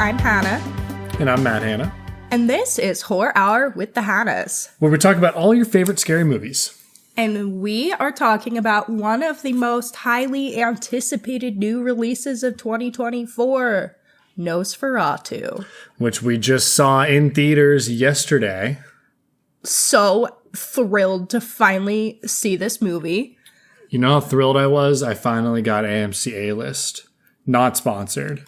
I'm Hannah. And I'm Matt Hanna. And this is Horror Hour with the Hannas, where we talk about all your favorite scary movies. And we are talking about one of the most highly anticipated new releases of 2024, Nosferatu. Which we just saw in theaters yesterday. So thrilled to finally see this movie. You know how thrilled I was? I finally got AMC A-List. Not sponsored.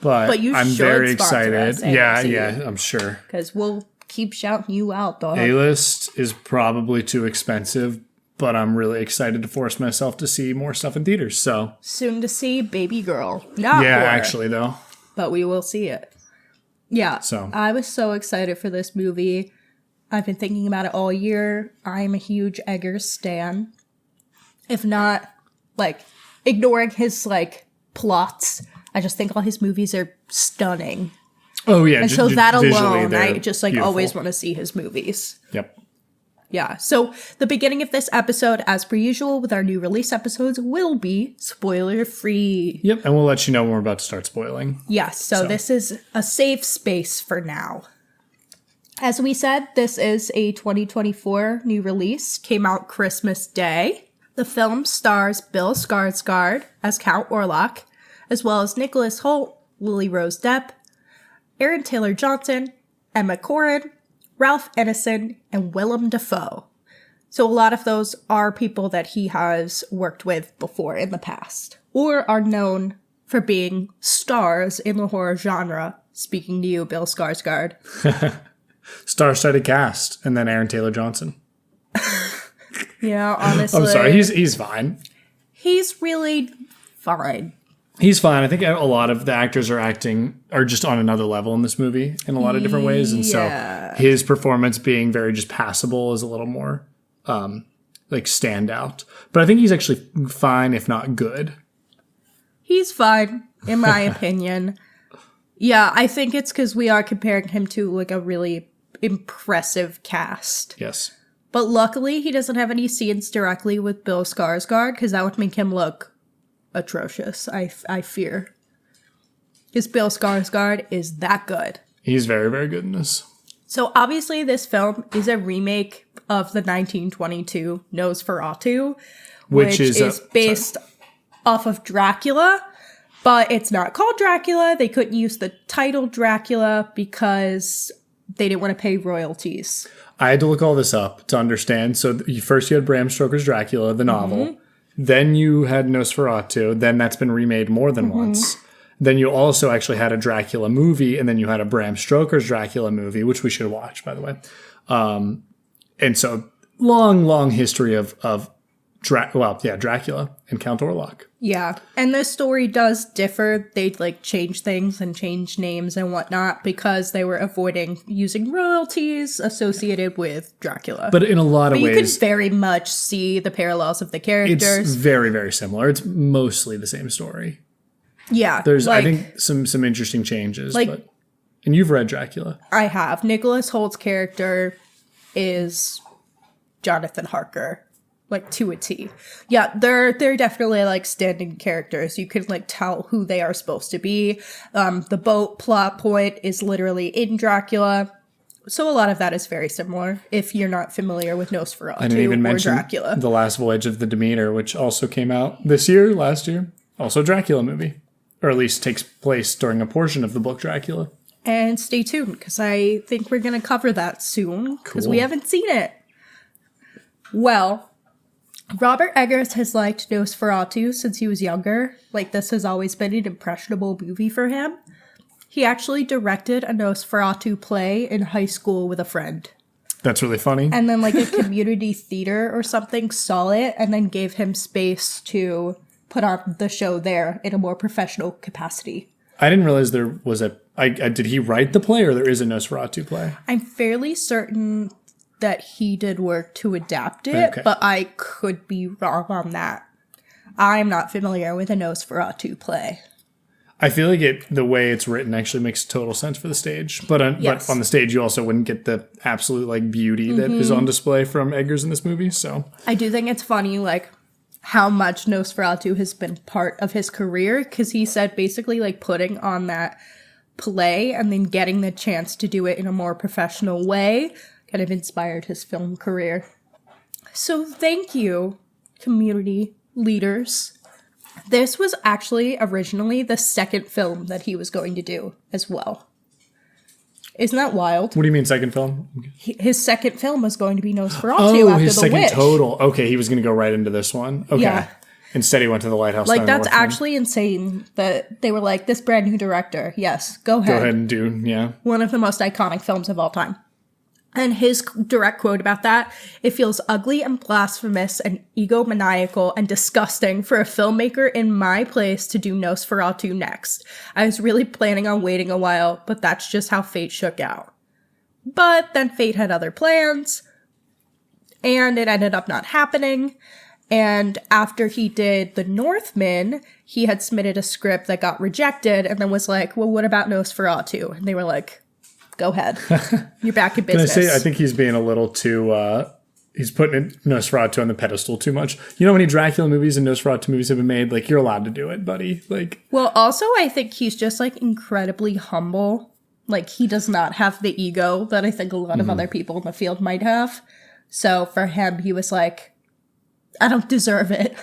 But I'm very excited. Yeah, I'm sure. Because we'll keep shouting you out, dog. A-List is probably too expensive, but I'm really excited to force myself to see more stuff in theaters. So soon to see Baby Girl. Not yeah, horror, actually, though. But we will see it. Yeah, so I was so excited for this movie. I've been thinking about it all year. I'm a huge Eggers stan. If not, ignoring his, plots, I just think all his movies are stunning. Oh, yeah. And so that alone, I just, beautiful. always want to see his movies. Yep. Yeah. So the beginning of this episode, as per usual with our new release episodes, will be spoiler-free. Yep. And we'll let you know when we're about to start spoiling. Yes. So this is a safe space for now. As we said, this is a 2024 new release. Came out Christmas Day. The film stars Bill Skarsgård as Count Orlok, as well as Nicholas Hoult, Lily Rose Depp, Aaron Taylor Johnson, Emma Corrin, Ralph Ineson, and Willem Dafoe. So a lot of those are people that he has worked with before in the past, or are known for being stars in the horror genre. Speaking to you, Bill Skarsgård. Star-studded cast, and then Aaron Taylor Johnson. Yeah, honestly. I'm sorry, he's fine. He's really fine. He's fine. I think a lot of the actors are just on another level in this movie in a lot of different ways. And so his performance being very just passable is a little more standout. But I think he's actually fine, if not good. He's fine, in my opinion. Yeah, I think it's because we are comparing him to a really impressive cast. Yes. But luckily, he doesn't have any scenes directly with Bill Skarsgård, because that would make him look atrocious, I fear. Because Bill Skarsgård is that good. He's very, very good in this. So obviously, this film is a remake of the 1922 Nosferatu, which is based off of Dracula, but it's not called Dracula. They couldn't use the title Dracula because they didn't want to pay royalties. I had to look all this up to understand. So first you had Bram Stoker's Dracula, the novel. Mm-hmm. Then you had Nosferatu. Then that's been remade more than once. Then you also actually had a Dracula movie. And then you had a Bram Stoker's Dracula movie, which we should watch, by the way. And so long history of Dracula and Count Orlok. Yeah. And this story does differ. They change things and change names and whatnot because they were avoiding using royalties associated with Dracula. But in a lot of ways, you can very much see the parallels of the characters. It's very, very similar. It's mostly the same story. Yeah. There's, I think, some interesting changes. And you've read Dracula. I have. Nicholas Hoult's character is Jonathan Harker. To a T. Yeah, they're definitely standing characters. You can tell who they are supposed to be. The boat plot point is literally in Dracula. So a lot of that is very similar if you're not familiar with Nosferatu I didn't even mention Dracula. The Last Voyage of the Demeter, which also came out last year. Also a Dracula movie. Or at least takes place during a portion of the book Dracula. And stay tuned, because I think we're going to cover that soon, because we haven't seen it. Well, Robert Eggers has liked Nosferatu since he was younger. This has always been an impressionable movie for him. He actually directed a Nosferatu play in high school with a friend. That's really funny. And then a community theater or something saw it and then gave him space to put on the show there in a more professional capacity. I didn't realize there was did he write the play or there is a Nosferatu play? I'm fairly certain that he did work to adapt it, but I could be wrong on that. I'm not familiar with a Nosferatu play. I feel like the way it's written actually makes total sense for the stage. But on the stage, you also wouldn't get the absolute beauty that is on display from Eggers in this movie. So I do think it's funny, how much Nosferatu has been part of his career, because he said basically putting on that play and then getting the chance to do it in a more professional way kind of inspired his film career. So thank you, community leaders. This was actually originally the second film that he was going to do as well. Isn't that wild? What do you mean second film? His second film was going to be Nosferatu after his The second Witch. total. Okay, he was going to go right into this one. Okay. Yeah. Instead, he went to The Lighthouse. Like, that's actually insane that they were like, this brand new director. Yes, go ahead. Go ahead and do, yeah. One of the most iconic films of all time. And his direct quote about that, it feels ugly and blasphemous and egomaniacal and disgusting for a filmmaker in my place to do Nosferatu next. I was really planning on waiting a while, but that's just how fate shook out. But then fate had other plans, and it ended up not happening. And after he did The Northman, he had submitted a script that got rejected and then was like, well, what about Nosferatu? And they were like, go ahead. You're back in business. Can I say, I think he's being a little too, he's putting Nosferatu on the pedestal too much. You know how many Dracula movies and Nosferatu movies have been made? Like, you're allowed to do it, buddy. Like, well, also, I think he's just, like, incredibly humble. Like, he does not have the ego that I think a lot of other people in the field might have. So for him, he was like, I don't deserve it.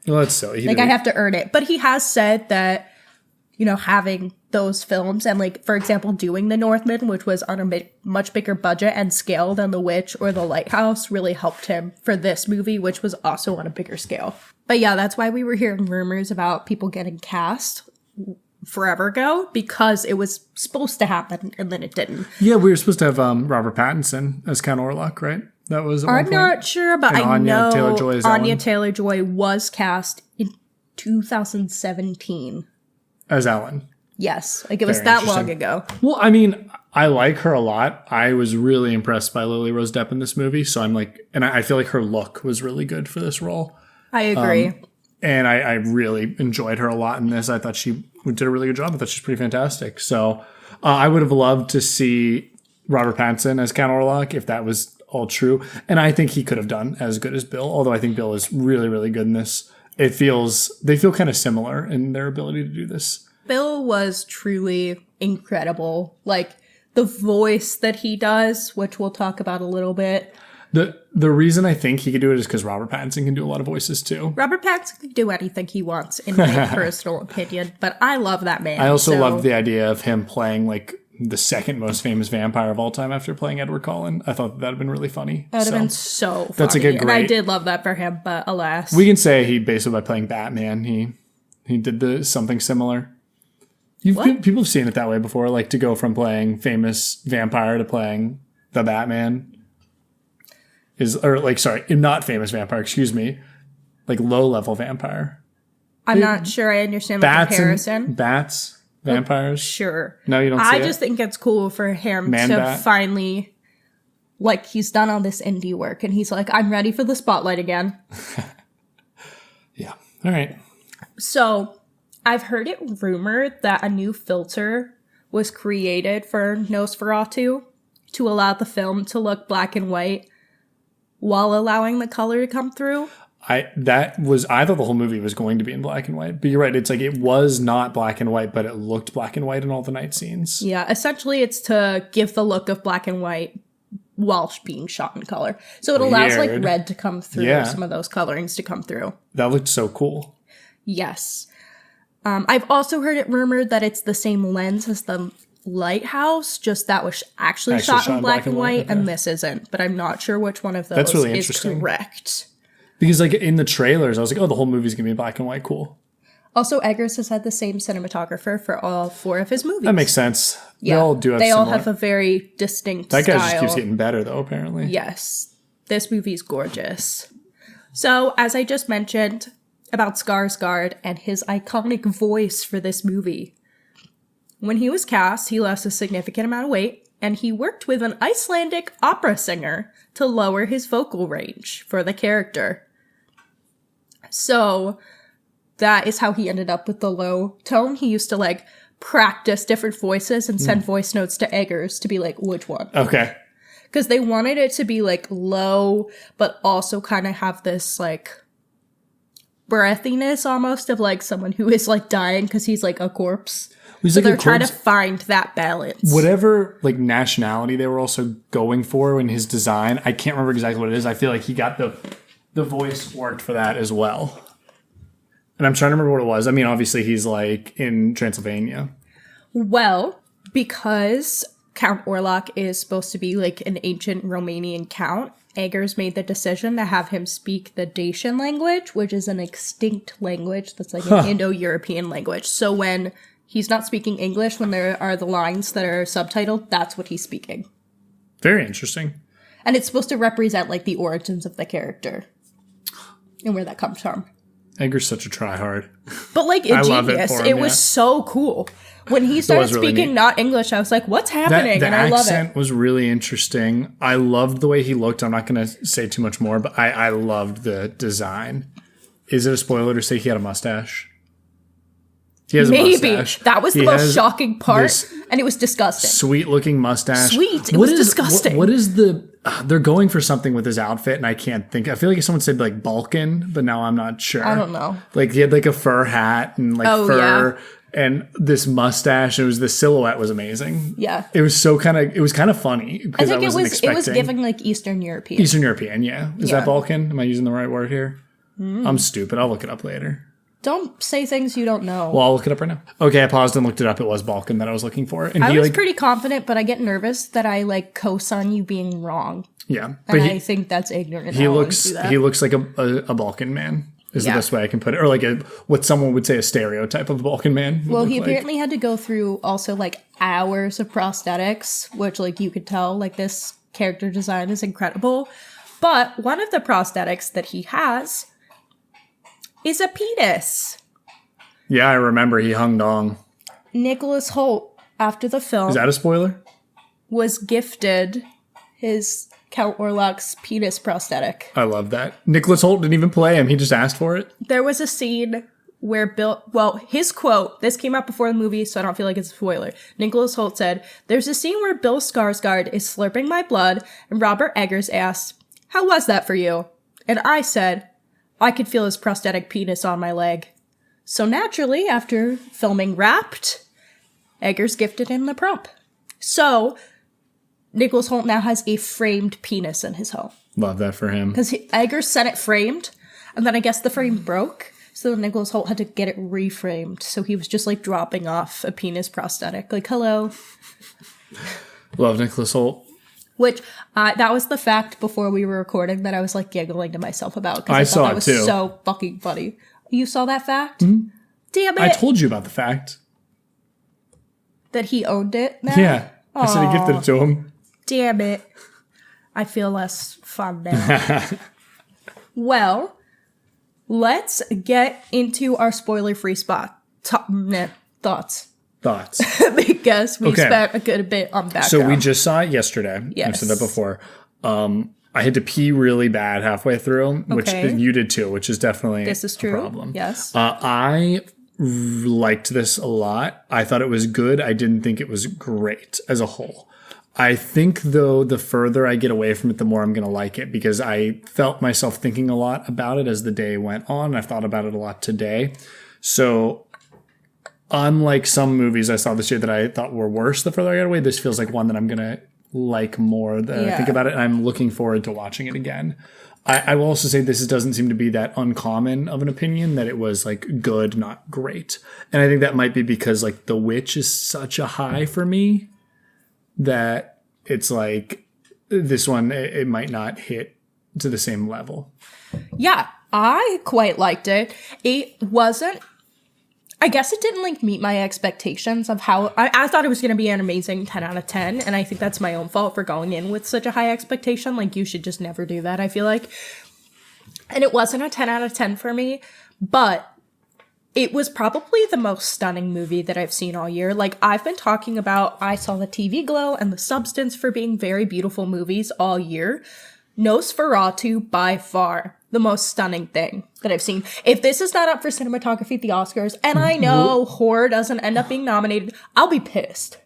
well, that's silly. Like, I have to earn it. But he has said that, you know, having those films and, like, for example, doing The Northman, which was on a much bigger budget and scale than The Witch or The Lighthouse, really helped him for this movie, which was also on a bigger scale. But yeah, that's why we were hearing rumors about people getting cast forever ago, because it was supposed to happen and then it didn't. Yeah, we were supposed to have Robert Pattinson as Count Orlok, right? That was at I'm not sure, but and I know Anya Taylor-Joy was cast in 2017. As Ellen. Yes, like it was that long ago. Well, I mean, I like her a lot. I was really impressed by Lily Rose Depp in this movie, so I'm like, and I feel like her look was really good for this role. I agree. And I really enjoyed her a lot in this. I thought she did a really good job. I thought she's pretty fantastic. So I would have loved to see Robert Pattinson as Count Orlok if that was all true. And I think he could have done as good as Bill, although I think Bill is really, really good in this. They feel kind of similar in their ability to do this. Bill was truly incredible. Like, the voice that he does, which we'll talk about a little bit. The reason I think he could do it is because Robert Pattinson can do a lot of voices too. Robert Pattinson can do anything he wants, in my personal opinion. But I love that man. I also love the idea of him playing, like, the second most famous vampire of all time after playing Edward Cullen. I thought that would have been really funny. That would have been so funny. That's like a great... And I did love that for him, but alas. We can say he basically, by playing Batman, he did something similar. People have seen it that way before, like to go from playing famous vampire to playing the Batman. Not famous vampire, excuse me. Like low-level vampire. I'm not sure I understand the comparison. Bats, vampires. Sure. No, you don't see I it? just think it's cool for him Man-Bat. Finally, like, he's done all this indie work, and he's like, I'm ready for the spotlight again. Yeah. All right. So, I've heard it rumored that a new filter was created for Nosferatu to allow the film to look black and white while allowing the color to come through. I thought the whole movie was going to be in black and white. But you're right, it's like it was not black and white, but it looked black and white in all the night scenes. Yeah, essentially it's to give the look of black and white while being shot in color. So it allows like red to come through, some of those colorings to come through. That looked so cool. Yes. I've also heard it rumored that it's the same lens as the Lighthouse, just that was actually shot in black and white, and this isn't. But I'm not sure which one of those is correct. Because like in the trailers, I was like, oh, the whole movie's going to be black and white. Cool. Also, Eggers has had the same cinematographer for all 4 of his movies. That makes sense. Yeah. They all have a very distinct style. That guy just keeps getting better, though, apparently. Yes. This movie's gorgeous. So, as I just mentioned about Skarsgård and his iconic voice for this movie, when he was cast, he lost a significant amount of weight, and he worked with an Icelandic opera singer to lower his vocal range for the character. So that is how he ended up with the low tone. He used to like practice different voices and send voice notes to Eggers to be like, which one? Okay. Because they wanted it to be like low, but also kind of have this like breathiness almost of like someone who is like dying because he's like a corpse. He's So like they're a trying to corpse. find that balance. Whatever like nationality they were also going for in his design, I can't remember exactly what it is. I feel like he got the voice worked for that as well. And I'm trying to remember what it was. I mean, obviously he's like in Transylvania. Well, because Count Orlok is supposed to be like an ancient Romanian count, Eggers made the decision to have him speak the Dacian language, which is an extinct language that's like an Indo-European language. So when he's not speaking English, when there are the lines that are subtitled, that's what he's speaking. Very interesting. And it's supposed to represent like the origins of the character and where that comes from. Edgar's such a tryhard. But like I love it ingenious. for him, It was yeah. so cool. When he started really speaking neat. not English, I was like, what's happening? The And I love accent it. was really interesting. I loved the way he looked. I'm not going to say too much more, but I loved the design. Is it a spoiler to say he had a mustache? He has a Maybe. mustache. That was the He most has shocking part. this And it was disgusting. Sweet looking mustache. Sweet. It was disgusting. What is the... they're going for something with his outfit, and I can't think. I feel like someone said like Balkan, but now I'm not sure. I don't know. Like he had like a fur hat and like Oh, fur and this mustache. It was the silhouette was amazing. Yeah. It was kind of funny I because I, think it wasn't was expecting. giving like Eastern European. Eastern European, yeah. Is Yeah. that Balkan? Am I using the right word here? I'm stupid. I'll look it up later. Don't say things you don't know. Well, I'll look it up right now. Okay, I paused and looked it up. It was Balkan that I was looking for. And I he was like, pretty confident, but I get nervous that I like co-sign you being wrong. yeah. But And I think that's ignorant. he I won't looks do that. he looks like a Balkan man. Is Yeah. the best way I can put it, or like what someone would say a stereotype of a Balkan man. would Well, look he like. apparently had to go through also like hours of prosthetics, which like you could tell like this character design is incredible. But one of the prosthetics that he has is a penis. Yeah, I remember he hung dong. Nicholas Hoult, after the film, Is that a spoiler? was gifted his Count Orlok's penis prosthetic. I love that. Nicholas Hoult didn't even play him. He just asked for it. There was a scene where his quote, this came out before the movie, so I don't feel like it's a spoiler. Nicholas Hoult said, "There's a scene where Bill Skarsgård is slurping my blood, and Robert Eggers asked, 'How was that for you?' And I said, 'I could feel his prosthetic penis on my leg.' So naturally, after filming Wrapped, Eggers gifted him the prop. So, Nicholas Hoult now has a framed penis in his home. Love that for him. Because Eggers sent it framed, and then I guess the frame broke, so Nicholas Hoult had to get it reframed. So he was just like dropping off a penis prosthetic, like, hello. Love Nicholas Hoult. Which, that was the fact before we were recording that I was like giggling to myself about. Because I I saw thought it that was too. so fucking funny. You saw that fact? Damn it. I told you about the fact. that he owned it now? Yeah. I said he gifted it to him. Damn it. I feel less fun now. Well, let's get into our spoiler-free spot. Thoughts. Thoughts. Because we Okay. spent a good bit on background. So we just saw it yesterday. Yes. I've said that before. I had to pee really bad halfway through, which Okay. you did too, which is definitely This is a true. problem. Yes. I liked this a lot. I thought it was good. I didn't think it was great as a whole. I think, though, the further I get away from it, the more I'm going to like it because I felt myself thinking a lot about it as the day went on. I've thought about it a lot today. So, unlike some movies I saw this year that I thought were worse the further I got away, this feels like one that I'm going to like more than I think about it. And I'm looking forward to watching it again. I will also say this doesn't seem to be that uncommon of an opinion that it was like good, not great. And I think that might be because like The Witch is such a high for me that it's like this one, it might not hit to the same level. Yeah, I quite liked it. It wasn't, I guess it didn't like meet my expectations of how, I thought it was going to be an amazing 10 out of 10. And I think that's my own fault for going in with such a high expectation. Like you should just never do that, I feel like. And it wasn't a 10 out of 10 for me, but it was probably the most stunning movie that I've seen all year. Like, I've been talking about I Saw the TV Glow and The Substance for being very beautiful movies all year. Nosferatu, by far, the most stunning thing that I've seen. If this is not up for cinematography at the Oscars, and I know horror doesn't end up being nominated, I'll be pissed.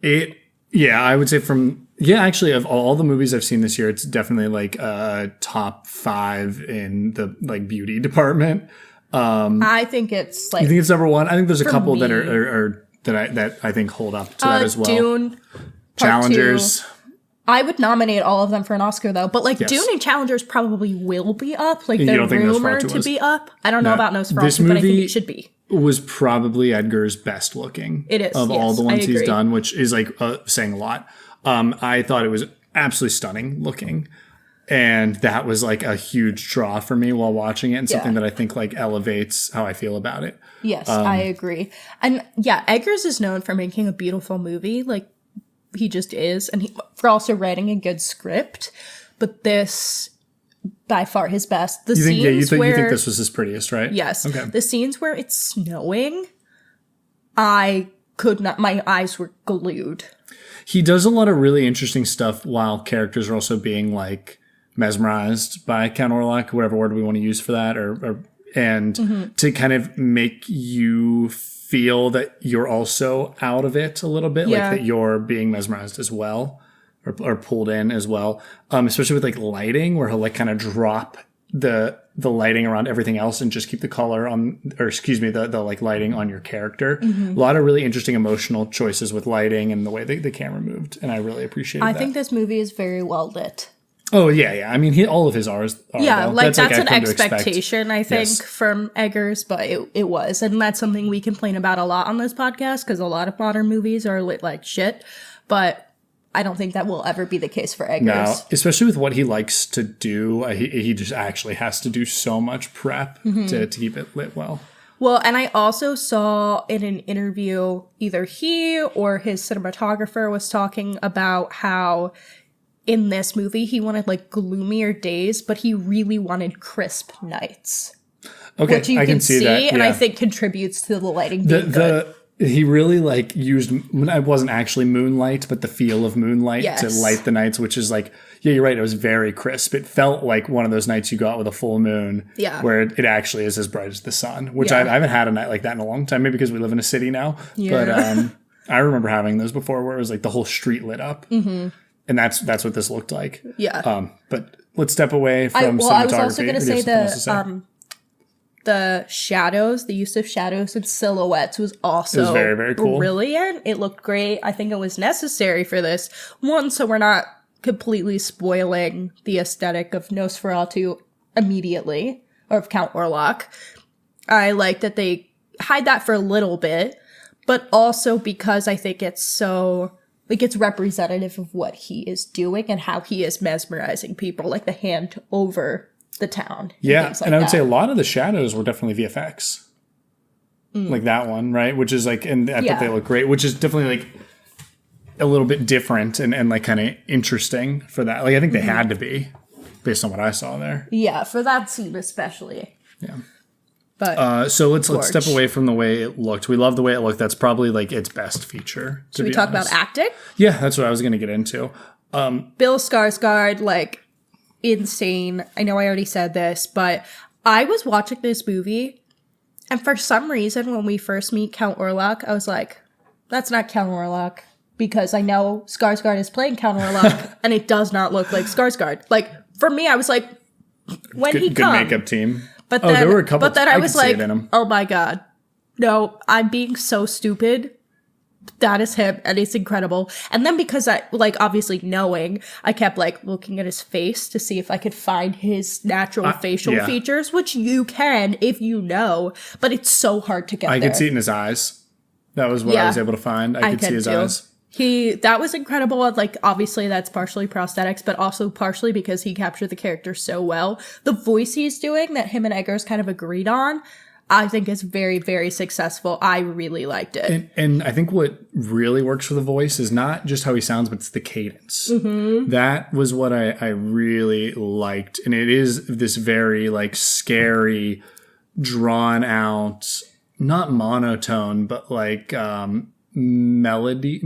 I would say actually of all the movies I've seen this year, it's definitely like top 5 in the like beauty department. I think it's like... You think it's number one? I think there's a couple me, that are that I think hold up to that as well. Dune, Challengers. 2. I would nominate all of them for an Oscar, though. But, like, Yes. Dune and Challengers probably will be up. Like, You they're don't think rumored Nosferatu to was? be up. I don't know about This Nosferatu, but I think movie it should be. was probably Edgar's best looking. It is, of all yes, the I ones he's agree. done, which is like saying a lot. I thought it was absolutely stunning looking, and that was like a huge draw for me while watching it, and something that I think like elevates how I feel about it. Yes, I agree. And yeah, Eggers is known for making a beautiful movie. Like, he just is. And for also writing a good script. But this, by far his best. The scenes You think where... this was his prettiest, right? Yes. Okay. The scenes where it's snowing, I could not... My eyes were glued. He does a lot of really interesting stuff while characters are also being like mesmerized by Count Orlok, whatever word we want to use for that, and to kind of make you feel that you're also out of it a little bit, like that you're being mesmerized as well, or pulled in as well. Especially with like lighting, where he'll like kind of drop the lighting around everything else and just keep the color on, or excuse me, the like lighting on your character. A lot of really interesting emotional choices with lighting and the way the camera moved, and I really appreciated that. I think this movie is very well lit. Oh yeah. I mean, all of his are. Yeah, though. like that's I've an come to expect. expectation, I think, from Eggers, but it was. And that's something we complain about a lot on this podcast, because a lot of modern movies are lit like shit. But I don't think that will ever be the case for Eggers. No, especially with what he likes to do. He just actually has to do so much prep to keep it lit well. Well, and I also saw in an interview, either he or his cinematographer was talking about how in this movie he wanted like gloomier days, but he really wanted crisp nights. Okay, Which you I can see that, and I think contributes to the lighting being good. He really like used, it wasn't actually moonlight, but the feel of moonlight to light the nights, which is like, yeah, you're right. It was very crisp. It felt like one of those nights you got with a full moon, where it actually is as bright as the sun, which I haven't had a night like that in a long time, maybe because we live in a city now. Yeah. But I remember having those before where it was like the whole street lit up. And that's what this looked like. Yeah. But let's step away from cinematography. I was also going to say the shadows, the use of shadows and silhouettes was also very, very cool. Brilliant. It looked great. I think it was necessary for this. One, so we're not completely spoiling the aesthetic of Nosferatu immediately, or of Count Orlok. I like that they hide that for a little bit, but also because I think it's so... like, it's representative of what he is doing and how he is mesmerizing people, like the hand over the town. Yeah, and I would say a lot of the shadows were definitely VFX. Like that one, right? Which is like, and I thought they look great, which is definitely like a little bit different and like kind of interesting for that. Like, I think they had to be, based on what I saw there. Yeah, for that scene especially. Yeah. But so let's step away from the way it looked. We love the way it looked. That's probably like its best feature. Should we talk about acting? Yeah, that's what I was going to get into. Bill Skarsgård, like, insane. I know I already said this, but I was watching this movie, and for some reason, when we first meet Count Orlok, I was like, that's not Count Orlok, because I know Skarsgård is playing Count Orlok, and it does not look like Skarsgård. Like, for me, I was like, when he good makeup team. But then, there were a couple. But then I was like, in him. oh my god, no, I'm being so stupid. That is him, and it's incredible. And then because I, like, obviously knowing, I kept, like, looking at his face to see if I could find his natural facial features, which you can if you know, but it's so hard to get there. I could see it in his eyes. That was what I was able to find. I could see his eyes. That was incredible. Like, obviously that's partially prosthetics, but also partially because he captured the character so well. The voice he's doing that him and Eggers kind of agreed on, I think is very, very successful. I really liked it. And I think what really works for the voice is not just how he sounds, but it's the cadence. That was what I really liked. And it is this very like scary, drawn out, not monotone, but like melodic,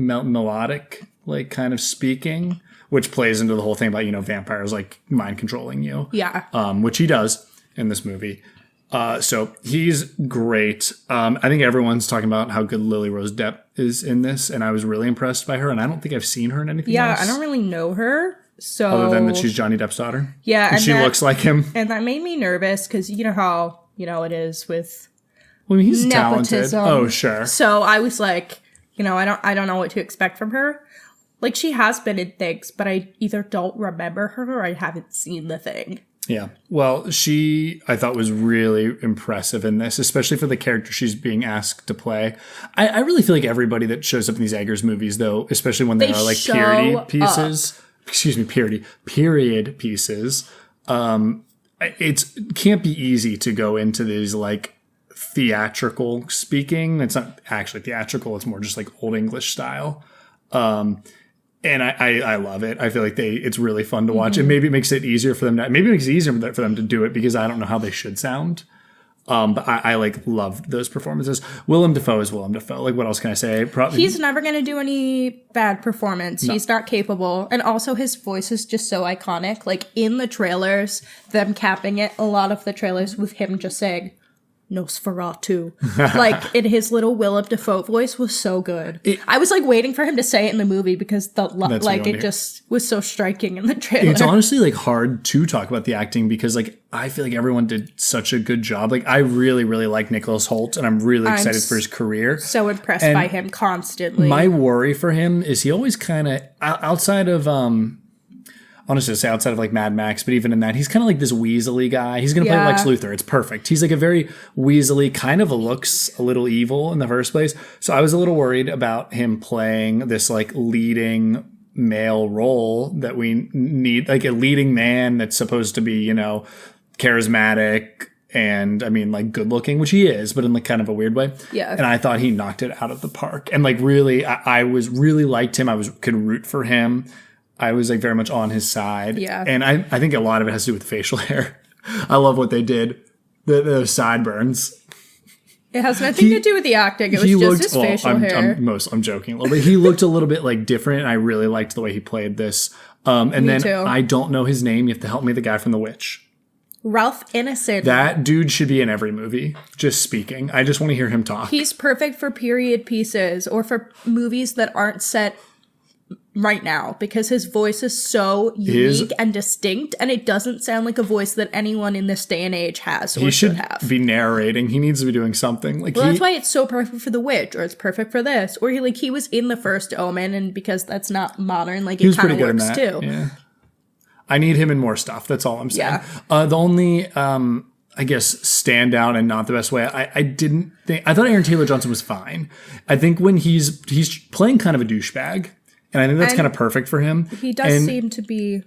like kind of speaking, which plays into the whole thing about, vampires like mind controlling you. Yeah. Which he does in this movie. So he's great. I think everyone's talking about how good Lily Rose Depp is in this, and I was really impressed by her, and I don't think I've seen her in anything else. I don't really know her. So other than that she's Johnny Depp's daughter. Yeah. And she looks like him. And that made me nervous because you know how you know, it is with Well, I mean, he's talented. nepotism. Oh, sure. So I was like, you know, I don't know what to expect from her. Like, she has been in things, but I either don't remember her or I haven't seen the thing. Yeah. Well, I thought was really impressive in this, especially for the character she's being asked to play. I really feel like everybody that shows up in these Eggers movies, though, especially when they are like period pieces, period pieces, it can't be easy to go into these like theatrical speaking. It's not actually theatrical. It's more just like old English style. And I love it. I feel like it's really fun to watch. And maybe it makes it easier for them to do it because I don't know how they should sound. But I like love those performances. Willem Dafoe is Willem Dafoe. Like, what else can I say? He's never going to do any bad performance. No. He's not capable. And also his voice is just so iconic. Like, in the trailers, them capping it, a lot of the trailers with him just saying, Nosferatu. Like, in his little Willem Dafoe voice was so good. I was like waiting for him to say it in the movie because it just was so striking in the trailer. It's honestly like hard to talk about the acting because like I feel like everyone did such a good job. Like, I really, really like Nicholas Hoult and I'm really excited for his career. So impressed by him constantly. My worry for him is he always kind of outside of honestly, say outside of like Mad Max, but even in that, he's kind of like this weaselly guy. He's going to play Lex Luthor. It's perfect. He's like a very weaselly, kind of looks a little evil in the first place. So I was a little worried about him playing this like leading male role that we need, like a leading man that's supposed to be, you know, charismatic and I mean like good looking, which he is, but in like kind of a weird way. Yeah. And I thought he knocked it out of the park. And like really, I was really liked him. Could root for him. I was like very much on his side. Yeah. And I think a lot of it has to do with the facial hair. I love what they did. Those sideburns. It has nothing to do with the acting. It was just his facial hair. I'm joking a little bit. He looked a little bit like different. And I really liked the way he played this. Me too. I don't know his name. You have to help me. The guy from The Witch. Ralph Ineson. That dude should be in every movie. Just speaking. I just want to hear him talk. He's perfect for period pieces or for movies that aren't set right now because his voice is so unique and distinct and it doesn't sound like a voice that anyone in this day and age has or should have. Be narrating. He needs to be doing something. Like that's why it's so perfect for The Witch or it's perfect for this or he was in the first Omen and because that's not modern like it kind of works too. Yeah. I need him in more stuff. That's all I'm saying. Yeah. The only I guess standout and not the best way. I thought Aaron Taylor Johnson was fine. I think when he's playing kind of a douchebag. And I think that's kind of perfect for him. He does seem to be.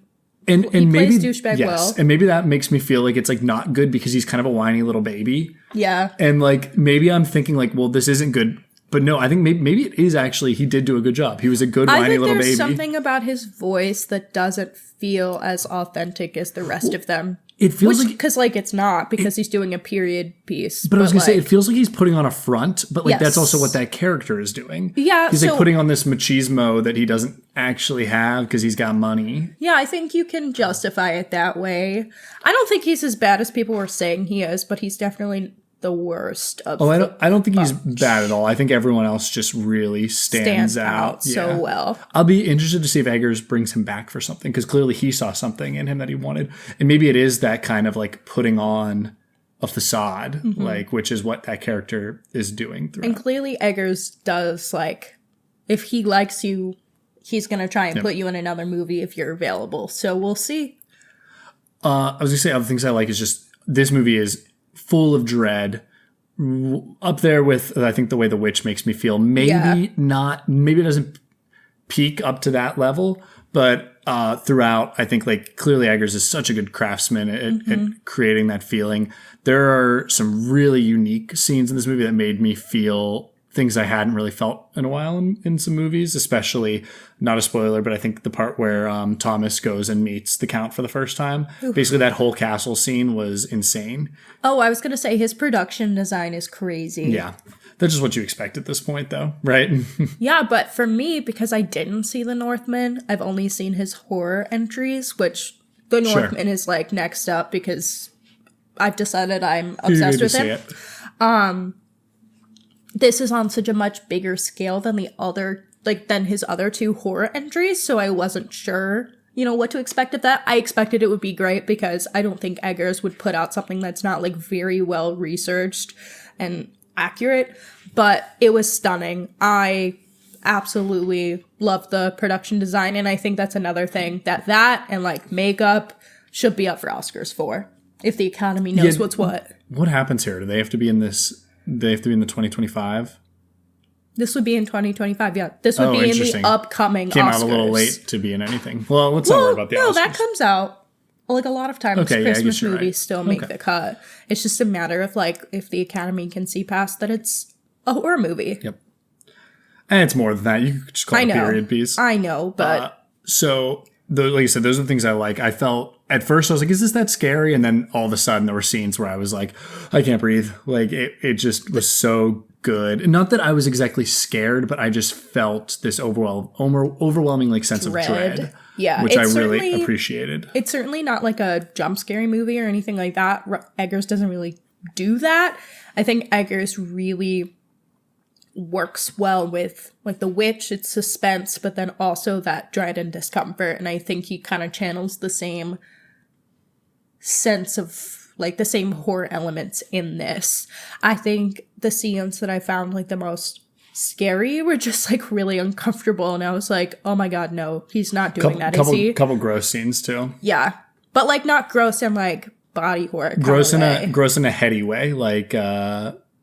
And he maybe plays douchebag well. And maybe that makes me feel like it's like not good because he's kind of a whiny little baby. Yeah. And like maybe I'm thinking like, well, this isn't good. But no, I think maybe it is actually. He did do a good job. He was a good whiny little baby. There's something about his voice that doesn't feel as authentic as the rest of them. It feels like because like it's not because he's doing a period piece. But I was gonna say it feels like he's putting on a front, but like that's also what that character is doing. Yeah, he's like putting on this machismo that he doesn't actually have because he's got money. Yeah, I think you can justify it that way. I don't think he's as bad as people were saying he is, but he's definitely the worst of. I don't think he's bad at all. I think everyone else just really stands out so well. I'll be interested to see if Eggers brings him back for something because clearly he saw something in him that he wanted, and maybe it is that kind of like putting on a facade, like which is what that character is doing. Throughout. And clearly Eggers does like if he likes you, he's gonna try and put you in another movie if you're available. So we'll see. I was gonna say other things I like is just this movie is full of dread, up there with I think the way The Witch makes me feel. Maybe it doesn't peak up to that level, but throughout I think like clearly Eggers is such a good craftsman at creating that feeling. There are some really unique scenes in this movie that made me feel things I hadn't really felt in a while in some movies, especially, not a spoiler, but I think the part where Thomas goes and meets the Count for the first time. Ooh. Basically, that whole castle scene was insane. Oh, I was going to say his production design is crazy. Yeah. That's just what you expect at this point, though, right? Yeah, but for me, because I didn't see The Northman, I've only seen his horror entries, which The Northman is like next up because I've decided I'm obsessed with him. This is on such a much bigger scale than than his other two horror entries, so I wasn't sure what to expect of that. I expected it would be great because I don't think Eggers would put out something that's not like very well researched and accurate, but it was stunning. I absolutely love the production design, and I think that's another thing that and like makeup should be up for Oscars for, if the Academy knows what's what. What happens here? Do they have to be in this? They have to be in the 2025? This would be in 2025, yeah. This would be in the upcoming Came Oscars. out a little late to be in anything. Well, let's not worry about the Oscars. No, that comes out. Like, a lot of times Christmas movies right. still make the cut. It's just a matter of, like, if the Academy can see past that it's a horror movie. Yep. And it's more than that. You could just call it a period piece. I know, but... Like you said, those are the things I like. I felt, at first, I was like, is this that scary? And then all of a sudden, there were scenes where I was like, I can't breathe. Like, it just was so good. Not that I was exactly scared, but I just felt this overwhelming like sense of dread. Yeah, which I really appreciated. It's certainly not like a jump scary movie or anything like that. Eggers doesn't really do that. I think Eggers really works well with like the witch, it's suspense, but then also that dread and discomfort. And I think he kind of channels the same sense of like the same horror elements in this. I think the scenes that I found like the most scary were just like really uncomfortable, and I was like, oh my god, no, he's not doing that. Couple gross scenes too. Yeah, but like not gross in like body horror. Gross in a heady way, like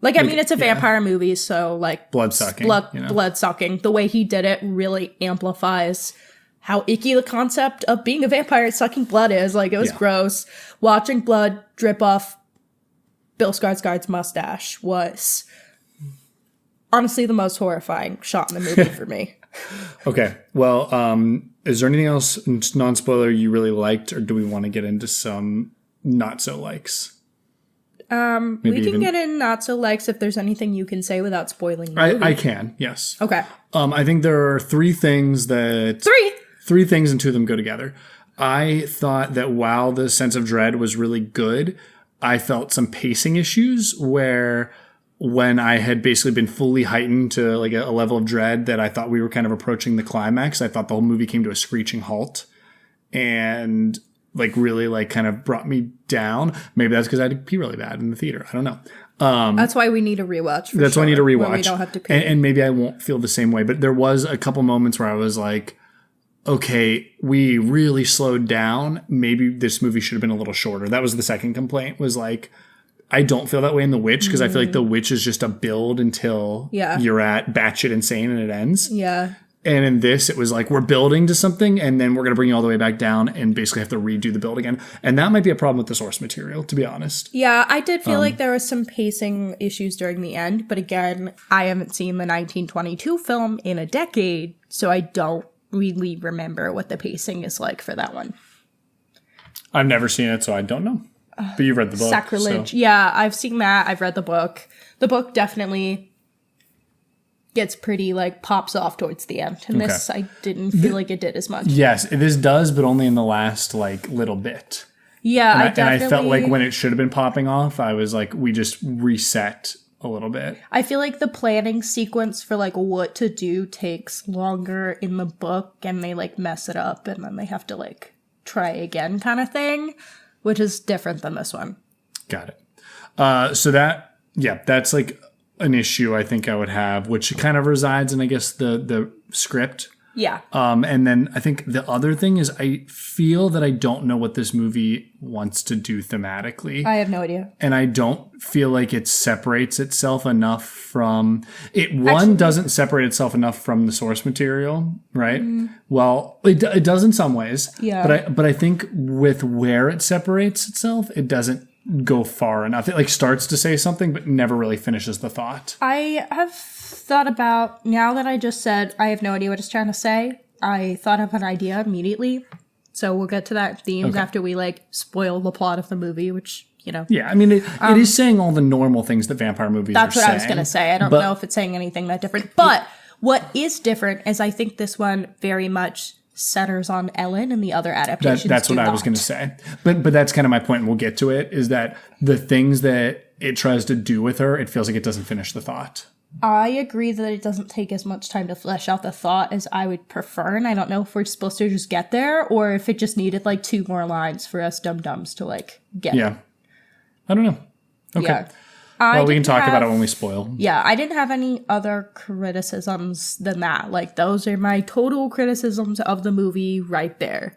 I mean, it's a vampire movie, so like blood sucking. Blood sucking. The way he did it really amplifies how icky the concept of being a vampire sucking blood is. Like, it was gross. Watching blood drip off Bill Skarsgård's mustache was honestly the most horrifying shot in the movie for me. Okay. Well, is there anything else, non-spoiler, you really liked, or do we want to get into some not-so-likes? We can get in not-so-likes if there's anything you can say without spoiling the movie. I can, yes. Okay. I think there are three things and two of them go together. I thought that while the sense of dread was really good, I felt some pacing issues where when I had basically been fully heightened to like a level of dread that I thought we were kind of approaching the climax, I thought the whole movie came to a screeching halt and like really like kind of brought me down. Maybe that's because I had to pee really bad in the theater. I don't know. That's why we need a rewatch. That's why I need a rewatch. We don't have to pee. And maybe I won't feel the same way, but there was a couple moments where I was like, okay, we really slowed down. Maybe this movie should have been a little shorter. That was the second complaint, was like, I don't feel that way in The Witch, because I feel like The Witch is just a build until you're at batshit insane and it ends. Yeah. And in this, it was like, we're building to something, and then we're going to bring you all the way back down and basically have to redo the build again. And that might be a problem with the source material, to be honest. Yeah, I did feel like there was some pacing issues during the end. But again, I haven't seen the 1922 film in a decade, so I don't really remember what the pacing is like for that one. I've never seen it, so I don't know. But you've read the book. Sacrilege. So. Yeah, I've seen that. I've read the book. The book definitely gets pretty, like, pops off towards the end. And this, I didn't feel like it did as much. Yes, this does, but only in the last, like, little bit. Yeah, and I felt like when it should have been popping off, I was like, we just reset a little bit. I feel like the planning sequence for, like, what to do takes longer in the book, and they, like, mess it up, and then they have to, like, try again kind of thing, which is different than this one. Got it. So that's, like, an issue I think I would have, which kind of resides in, I guess, the script. Yeah. And then I think the other thing is I feel that I don't know what this movie wants to do thematically. I have no idea. And I don't feel like it separates itself enough from it. Doesn't separate itself enough from the source material, right? Well, it does in some ways. Yeah. But I think with where it separates itself, it doesn't go far enough. It like starts to say something, but never really finishes the thought. I have thought about, now that I just said I have no idea what it's trying to say, I thought of an idea immediately. So we'll get to that themes after we like spoil the plot of the movie, which, you know. Yeah, I mean, it is saying all the normal things that vampire movies are saying. That's what I was going to say. I don't know if it's saying anything that different. But what is different is I think this one very much centers on Ellen, and the other adaptations that's what I was going to say. But that's kind of my point, and we'll get to it, is that the things that it tries to do with her, it feels like it doesn't finish the thought. I agree that it doesn't take as much time to flesh out the thought as I would prefer, and I don't know if we're supposed to just get there, or if it just needed, like, 2 more lines for us dum-dums to, like, get it. I don't know. Okay. Yeah. Well, we can talk about it when we spoil. Yeah, I didn't have any other criticisms than that. Like, those are my total criticisms of the movie right there.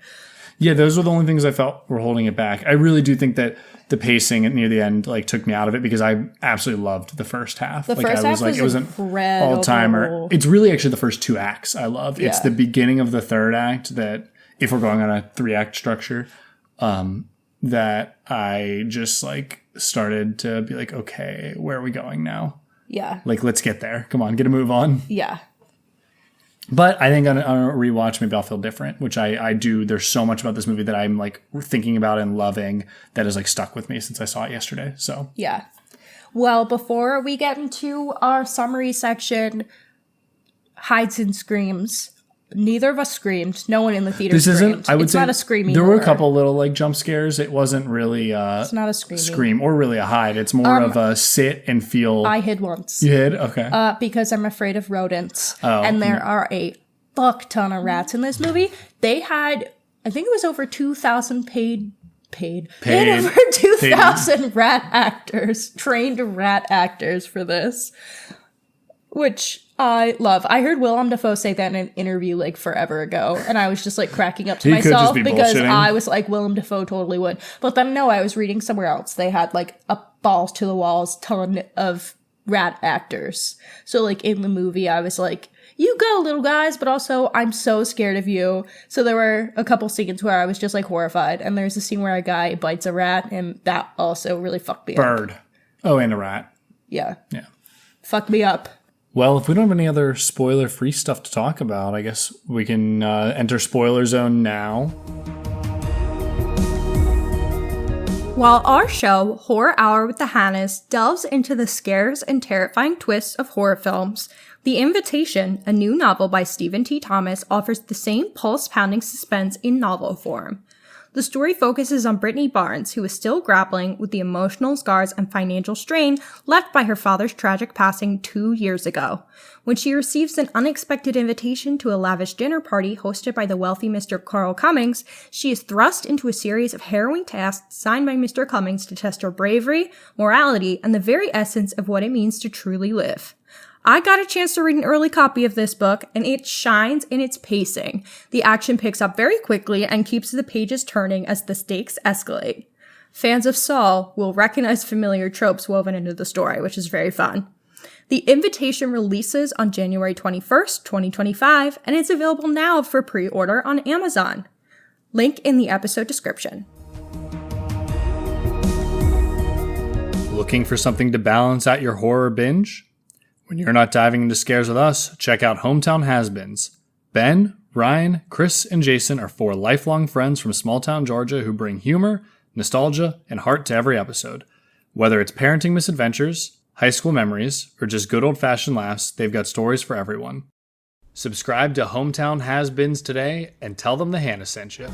Yeah, those were the only things I felt were holding it back. I really do think that the pacing near the end like took me out of it because I absolutely loved the first half. The first half was it was an all-timer. It's really actually the first 2 acts I love. It's the beginning of the 3rd act that, if we're going on a 3-act structure, that I just like started to be like, okay, where are we going now? Yeah. Like, let's get there. Come on, get a move on. Yeah. But I think on a rewatch, maybe I'll feel different, which I do. There's so much about this movie that I'm like thinking about and loving that has like stuck with me since I saw it yesterday. So yeah. Well, before we get into our summary section, hides and screams. Neither of us screamed. No one in the theater screamed. I would it's say not a screaming there were horror. a couple little like jump scares. It wasn't really it's not a scream or really a hide. It's more of a sit and feel. I hid once. You hid? Okay. Because I'm afraid of rodents. And there are a fuck ton of rats in this movie. They had, I think it was over 2,000 paid. They had over 2,000 rat actors, trained rat actors for this, which I love. I heard Willem Dafoe say that in an interview like forever ago, and I was just like cracking up to myself because I was like, Willem Dafoe totally would. But then no, I was reading somewhere else. They had like a balls to the walls ton of rat actors. So like in the movie, I was like, you go, little guys, but also I'm so scared of you. So there were a couple scenes where I was just like horrified, and there's a scene where a guy bites a rat, and that also really fucked me up. Bird. Oh, and a rat. Yeah. Yeah. Fucked me up. Well, if we don't have any other spoiler-free stuff to talk about, I guess we can enter spoiler zone now. While our show, Horror Hour with the Hannas, delves into the scares and terrifying twists of horror films, The Invitation, a new novel by Stephen T. Thomas, offers the same pulse-pounding suspense in novel form. The story focuses on Brittany Barnes, who is still grappling with the emotional scars and financial strain left by her father's tragic passing 2 years ago. When she receives an unexpected invitation to a lavish dinner party hosted by the wealthy Mr. Carl Cummings, she is thrust into a series of harrowing tasks designed by Mr. Cummings to test her bravery, morality, and the very essence of what it means to truly live. I got a chance to read an early copy of this book, and it shines in its pacing. The action picks up very quickly and keeps the pages turning as the stakes escalate. Fans of Saul will recognize familiar tropes woven into the story, which is very fun. The Invitation releases on January 21st, 2025, and it's available now for pre-order on Amazon. Link in the episode description. Looking for something to balance out your horror binge? When you're not diving into scares with us, check out Hometown Has-Beens. Ben, Ryan, Chris, and Jason are 4 lifelong friends from small-town Georgia who bring humor, nostalgia, and heart to every episode. Whether it's parenting misadventures, high school memories, or just good old-fashioned laughs, they've got stories for everyone. Subscribe to Hometown Has-Beens today and tell them the Hanna sent you.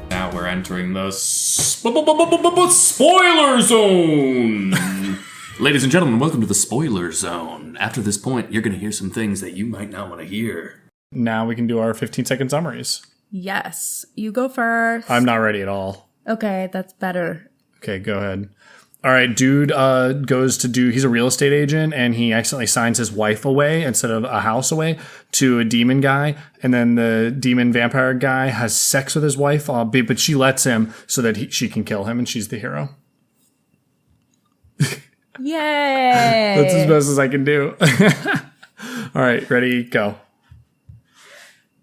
Now we're entering the spoiler zone. Ladies and gentlemen, welcome to the spoiler zone. After this point, you're going to hear some things that you might not want to hear. Now we can do our 15-second summaries. Yes. You go first. I'm not ready at all. Okay, that's better. Okay, go ahead. All right, dude goes to he's a real estate agent, and he accidentally signs his wife away instead of a house away to a demon guy. And then the demon vampire guy has sex with his wife, but she lets him so that she can kill him, and she's the hero. Yay! That's as best as I can do. All right, ready, go.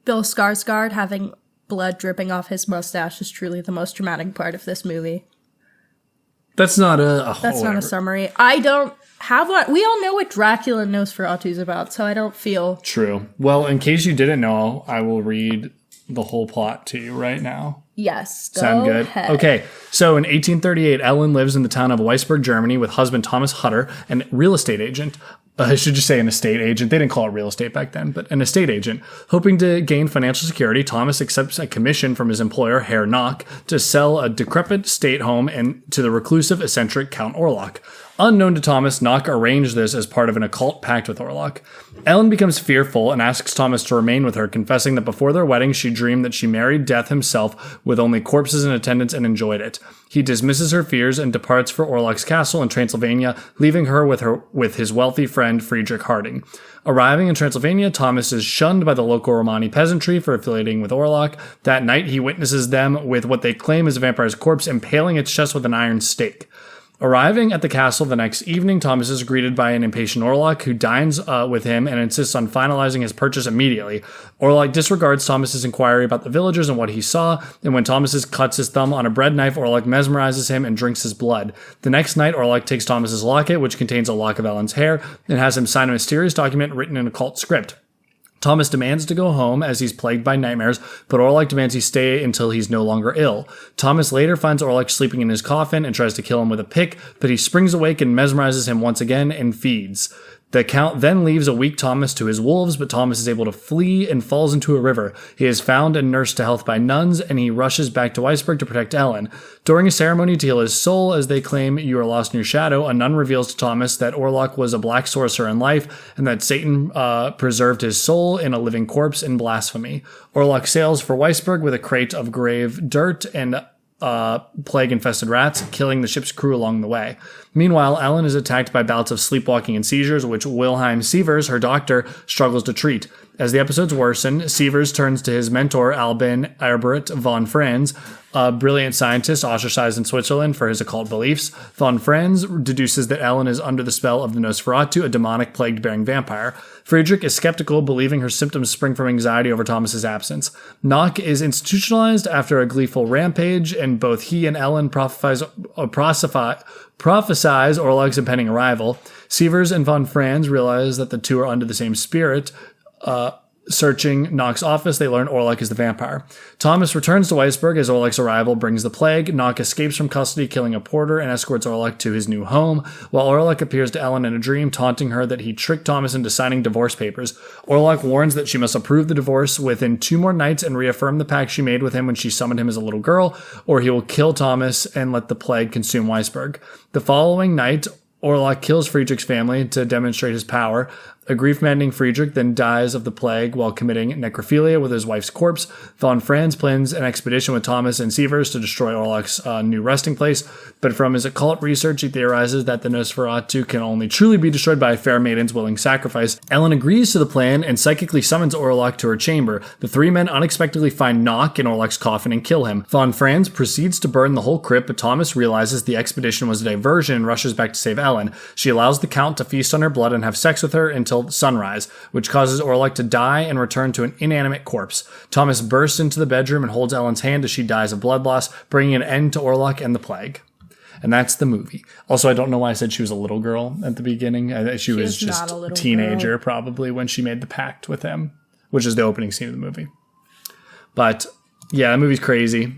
Bill Skarsgård having blood dripping off his mustache is truly the most dramatic part of this movie. That's not That's not a summary. I don't have one. We all know what Dracula and Nosferatu is about, so I don't feel... True. Well, in case you didn't know, I will read the whole plot to you right now. Yes. Sound good? Ahead. Okay. So in 1838, Ellen lives in the town of Weisburg, Germany with husband Thomas Hutter, and real estate agent. I should just say an estate agent. They didn't call it real estate back then, but an estate agent. Hoping to gain financial security, Thomas accepts a commission from his employer, Herr Nock, to sell a decrepit state home and to the reclusive, eccentric Count Orlok. Unknown to Thomas, Nock arranged this as part of an occult pact with Orlok. Ellen becomes fearful and asks Thomas to remain with her, confessing that before their wedding she dreamed that she married Death himself with only corpses in attendance and enjoyed it. He dismisses her fears and departs for Orlok's castle in Transylvania, leaving her with his wealthy friend Friedrich Harding. Arriving in Transylvania, Thomas is shunned by the local Romani peasantry for affiliating with Orlok. That night, he witnesses them with what they claim is a vampire's corpse impaling its chest with an iron stake. Arriving at the castle the next evening, Thomas is greeted by an impatient Orlok who dines with him and insists on finalizing his purchase immediately. Orlok disregards Thomas's inquiry about the villagers and what he saw, and when Thomas cuts his thumb on a bread knife, Orlok mesmerizes him and drinks his blood. The next night, Orlok takes Thomas's locket, which contains a lock of Ellen's hair, and has him sign a mysterious document written in occult script. Thomas demands to go home as he's plagued by nightmares, but Orlok demands he stay until he's no longer ill. Thomas later finds Orlok sleeping in his coffin and tries to kill him with a pick, but he springs awake and mesmerizes him once again and feeds. The Count then leaves a weak Thomas to his wolves, but Thomas is able to flee and falls into a river. He is found and nursed to health by nuns, and he rushes back to Weisberg to protect Ellen. During a ceremony to heal his soul, as they claim you are lost in your shadow, a nun reveals to Thomas that Orlok was a black sorcerer in life, and that Satan preserved his soul in a living corpse in blasphemy. Orlok sails for Weisberg with a crate of grave dirt and plague-infested rats, killing the ship's crew along the way. Meanwhile, Ellen is attacked by bouts of sleepwalking and seizures, which Wilhelm Sievers, her doctor, struggles to treat. As the episodes worsen, Sievers turns to his mentor, Albin Erbert von Franz, a brilliant scientist ostracized in Switzerland for his occult beliefs. Von Franz deduces that Ellen is under the spell of the Nosferatu, a demonic plague-bearing vampire. Friedrich is skeptical, believing her symptoms spring from anxiety over Thomas's absence. Nock is institutionalized after a gleeful rampage, and both he and Ellen prophesize Orlok's impending arrival. Sievers and von Franz realize that the two are under the same spirit. Searching Nock's office, they learn Orlok is the vampire. Thomas returns to Weisberg as Orlok's arrival brings the plague. Nock escapes from custody, killing a porter, and escorts Orlok to his new home, while Orlok appears to Ellen in a dream, taunting her that he tricked Thomas into signing divorce papers. Orlok warns that she must approve the divorce within 2 more nights and reaffirm the pact she made with him when she summoned him as a little girl, or he will kill Thomas and let the plague consume Weisberg. The following night, Orlok kills Friedrich's family to demonstrate his power. A grief-maddening Friedrich then dies of the plague while committing necrophilia with his wife's corpse. Von Franz plans an expedition with Thomas and Sievers to destroy Orlok's new resting place, but from his occult research, he theorizes that the Nosferatu can only truly be destroyed by a fair maiden's willing sacrifice. Ellen agrees to the plan and psychically summons Orlok to her chamber. The 3 men unexpectedly find Nock in Orlok's coffin and kill him. Von Franz proceeds to burn the whole crypt, but Thomas realizes the expedition was a diversion and rushes back to save Ellen. She allows the Count to feast on her blood and have sex with her until sunrise, which causes Orlok to die and return to an inanimate corpse. Thomas bursts into the bedroom and holds Ellen's hand as she dies of blood loss, bringing an end to Orlok and the plague. And that's the movie. Also, I don't know why I said she was a little girl at the beginning. She was just a teenager, girl. Probably, when she made the pact with him, which is the opening scene of the movie. But, yeah, the movie's crazy.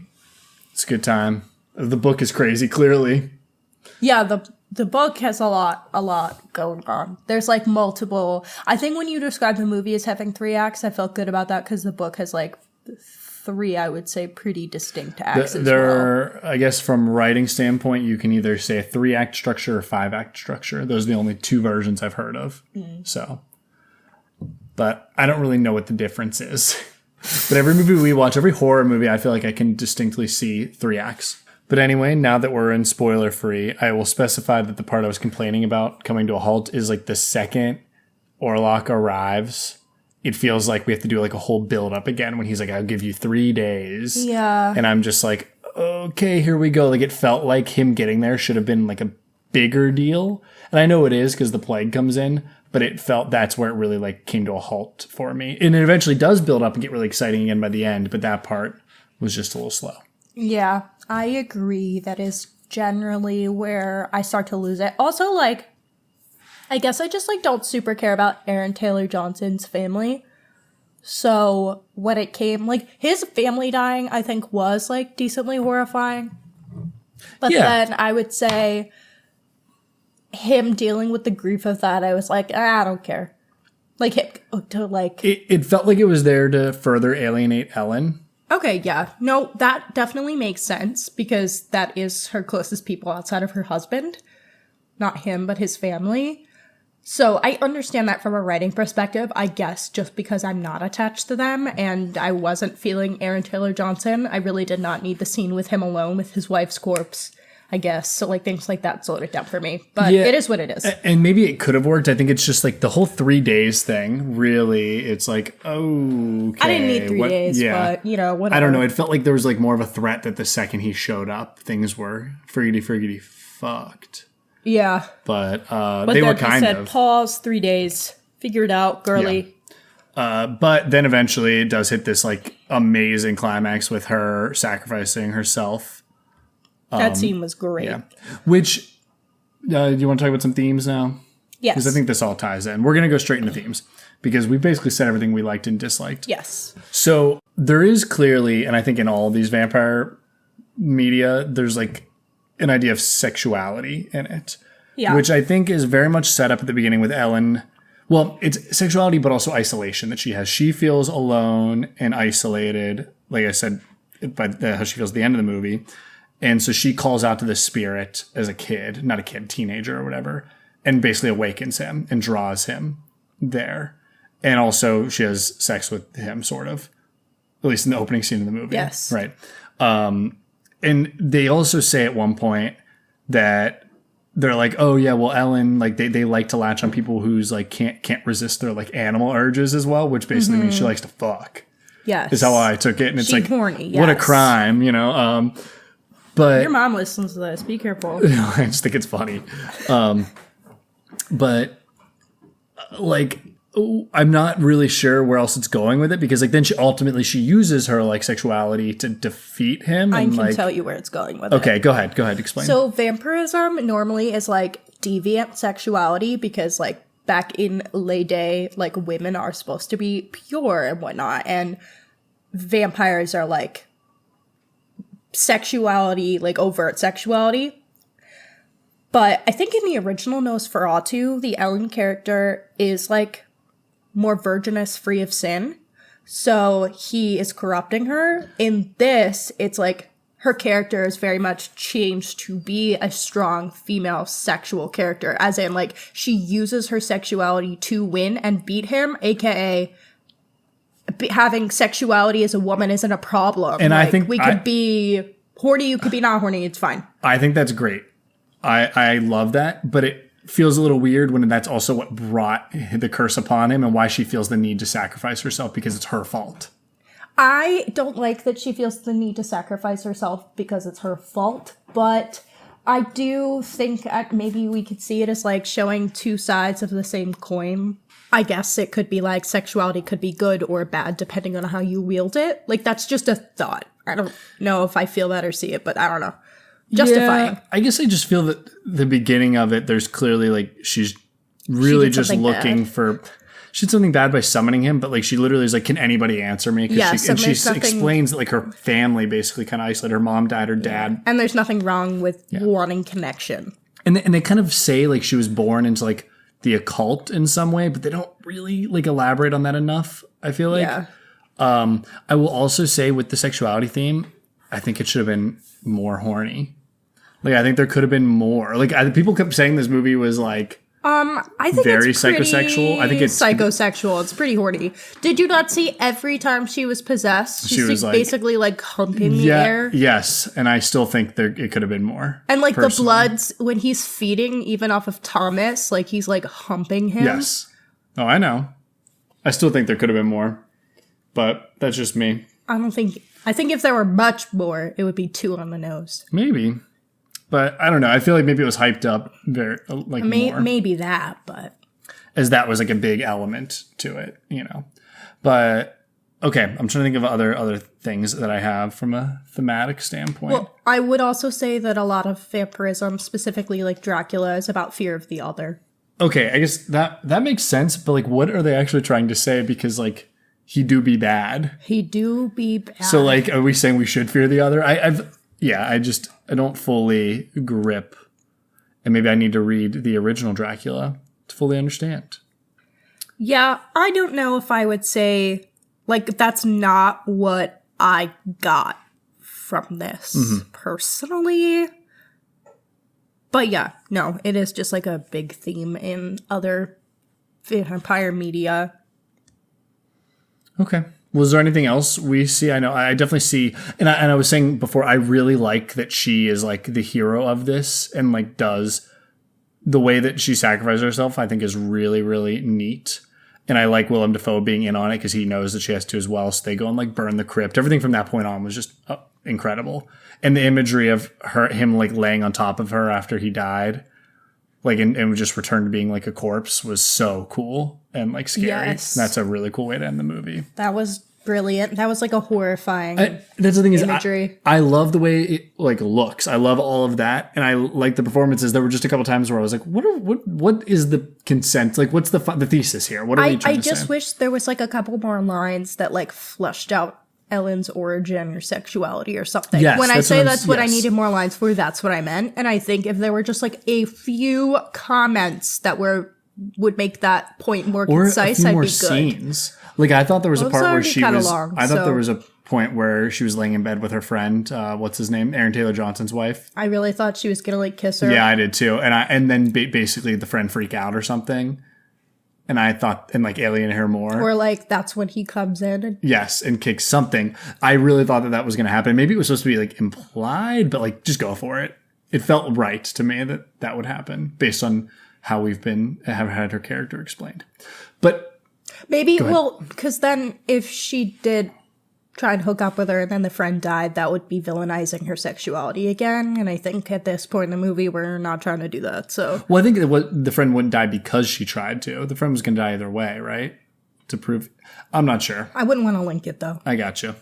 It's a good time. The book is crazy, clearly. Yeah, the book has a lot going on. There's like multiple. I think when you describe the movie as having 3 acts, I felt good about that because the book has like 3, I would say, pretty distinct acts as well. I guess from writing standpoint, you can either say a 3-act structure or 5-act structure. Those are the only 2 versions I've heard of. So, but I don't really know what the difference is. But every movie we watch, every horror movie, I feel like I can distinctly see 3 acts. But anyway, now that we're in spoiler free, I will specify that the part I was complaining about coming to a halt is like the second Orlok arrives. It feels like we have to do like a whole build up again when he's like, I'll give you 3 days. Yeah. And I'm just like, okay, here we go. Like it felt like him getting there should have been like a bigger deal. And I know it is because the plague comes in, but it felt that's where it really like came to a halt for me. And it eventually does build up and get really exciting again by the end. But that part was just a little slow. Yeah, I agree. That is generally where I start to lose it. Also, like, I guess I just, like, don't super care about Aaron Taylor Johnson's family. So, when it came, like, his family dying, I think, was, like, decently horrifying. But then I would say him dealing with the grief of that, I was like, I don't care. Like, It felt like it was there to further alienate Ellen. Okay, yeah. No, that definitely makes sense because that is her closest people outside of her husband. Not him, but his family. So I understand that from a writing perspective, I guess, just because I'm not attached to them and I wasn't feeling Aaron Taylor Johnson. I really did not need the scene with him alone with his wife's corpse, I guess. So, like, things like that slowed it down for me. But it is what it is. And maybe it could have worked. I think it's just, like, the whole 3 days thing, really, it's like, okay. I didn't need 3 days, but, you know, whatever. I don't know. It felt like there was, like, more of a threat that the second he showed up, things were friggity fucked. Yeah. But they were kind of. Pause, 3 days, figure it out, girly. Yeah. But then eventually it does hit this, like, amazing climax with her sacrificing herself. That scene was great. Yeah. Which, do you want to talk about some themes now? Yes. Because I think this all ties in. We're going to go straight into themes because we basically said everything we liked and disliked. Yes. So there is clearly, and I think in all these vampire media, there's like an idea of sexuality in it. Yeah. Which I think is very much set up at the beginning with Ellen. Well, it's sexuality, but also isolation that she has. She feels alone and isolated, like I said, by how she feels at the end of the movie. And so she calls out to the spirit as a kid, not a kid, teenager or whatever, and basically awakens him and draws him there. And also she has sex with him, sort of, at least in the opening scene of the movie. Yes. Right. And they also say at one point that they're like, oh yeah, well, Ellen, like they like to latch on people who's like can't resist their like animal urges as well, which basically means she likes to fuck. Yes. Is how I took it. And it's like, horny, yes. What a crime, you know? But your mom listens to this. Be careful. I just think it's funny. But like, I'm not really sure where else it's going with it because like then she uses her like sexuality to defeat him. I and, can like, tell you where it's going with it. Okay, go ahead. Explain. So vampirism normally is like deviant sexuality because like back in lay day, like women are supposed to be pure and whatnot. And vampires are like sexuality, like overt sexuality. But I think in the original Nosferatu, the Ellen character is like more virginous, free of sin. So he is corrupting her. In this, it's like her character is very much changed to be a strong female sexual character. As in, like, she uses her sexuality to win and beat him, aka having sexuality as a woman isn't a problem. And like, I think we could be horny, you could be not horny, it's fine. I think that's great. I love that, but it feels a little weird when that's also what brought the curse upon him and why she feels the need to sacrifice herself because it's her fault. I don't like that she feels the need to sacrifice herself because it's her fault, but I do think maybe we could see it as like showing two sides of the same coin. I guess it could be like sexuality could be good or bad depending on how you wield it. Like that's just a thought. I don't know if I feel that or see it, but I don't know. Justifying. Yeah, I guess I just feel that the beginning of it, there's clearly like she's really just looking for. She did something bad by summoning him, but like she literally is like, "Can anybody answer me?" Yes, and she explains that like her family basically kind of isolated. Her mom died, her dad, and there's nothing wrong with wanting connection. And they kind of say like she was born into like the occult in some way, but they don't really like elaborate on that enough. I feel like. Yeah. I will also say with the sexuality theme, I think it should have been more horny. Like, I think there could have been more. Like, people kept saying this movie was, like, I think very it's pretty psychosexual. I think it's psychosexual. It's pretty horny. Did you not see every time she was possessed? She was like, basically, like, humping the air? Yes, and I still think it could have been more. And, like, personally. The bloods, when he's feeding, even off of Thomas, like, he's, like, humping him. Yes. Oh, I know. I still think there could have been more. But that's just me. I think if there were much more, it would be 2 on the nose. Maybe. But I don't know. I feel like maybe it was hyped up very like more. Maybe that, but as that was like a big element to it, you know. But okay, I'm trying to think of other things that I have from a thematic standpoint. Well, I would also say that a lot of vampirism, specifically like Dracula, is about fear of the other. Okay, I guess that makes sense. But like, what are they actually trying to say? Because like. He do be bad. He do be bad. So, like, are we saying we should fear the other? I don't fully grip And maybe I need to read the original Dracula to fully understand. Yeah, I don't know if I would say, like, that's not what I got from this personally. But yeah, no, it is just like a big theme in other vampire media. Okay. Was there anything else we see? I know I definitely see, and I was saying before, I really like that she is like the hero of this and like does the way that she sacrifices herself, I think is really, really neat. And I like Willem Dafoe being in on it because he knows that she has to as well. So they go and like burn the crypt. Everything from that point on was just incredible. And the imagery of him like laying on top of her after he died, like and just returned to being like a corpse was so cool and like scary. Yes. That's a really cool way to end the movie. That was brilliant. That was like a horrifying that's the thing imagery. Is I love the way it like looks. I love all of that, and I like the performances. There were just a couple times where I was like, what is the consent? Like, what's the thesis here? What are we trying to say? I just wish there was like a couple more lines that like fleshed out Ellen's origin or sexuality or something. Yes, when I say that's what I yes. needed more lines for, that's what I meant. And I think if there were just like a few comments that would make that point more concise, I'd be good. Scenes. Like I thought there was a part where she was. Long, I thought there was a point where she was laying in bed with her friend. What's his name? Aaron Taylor Johnson's wife. I really thought she was gonna like kiss her. Yeah, I did too. And then basically the friend freak out or something. And I thought, and like alienate her more. Or like that's when he comes in. And yes, and kicks something. I really thought that was going to happen. Maybe it was supposed to be like implied, but like just go for it. It felt right to me that would happen based on how have had her character explained. But maybe, well, because then if she did try and hook up with her and then the friend died, that would be villainizing her sexuality again. And I think at this point in the movie, we're not trying to do that. So, well, I think the friend wouldn't die because she tried to. The friend was going to die either way, right? To prove, I'm not sure. I wouldn't want to link it though. I got you.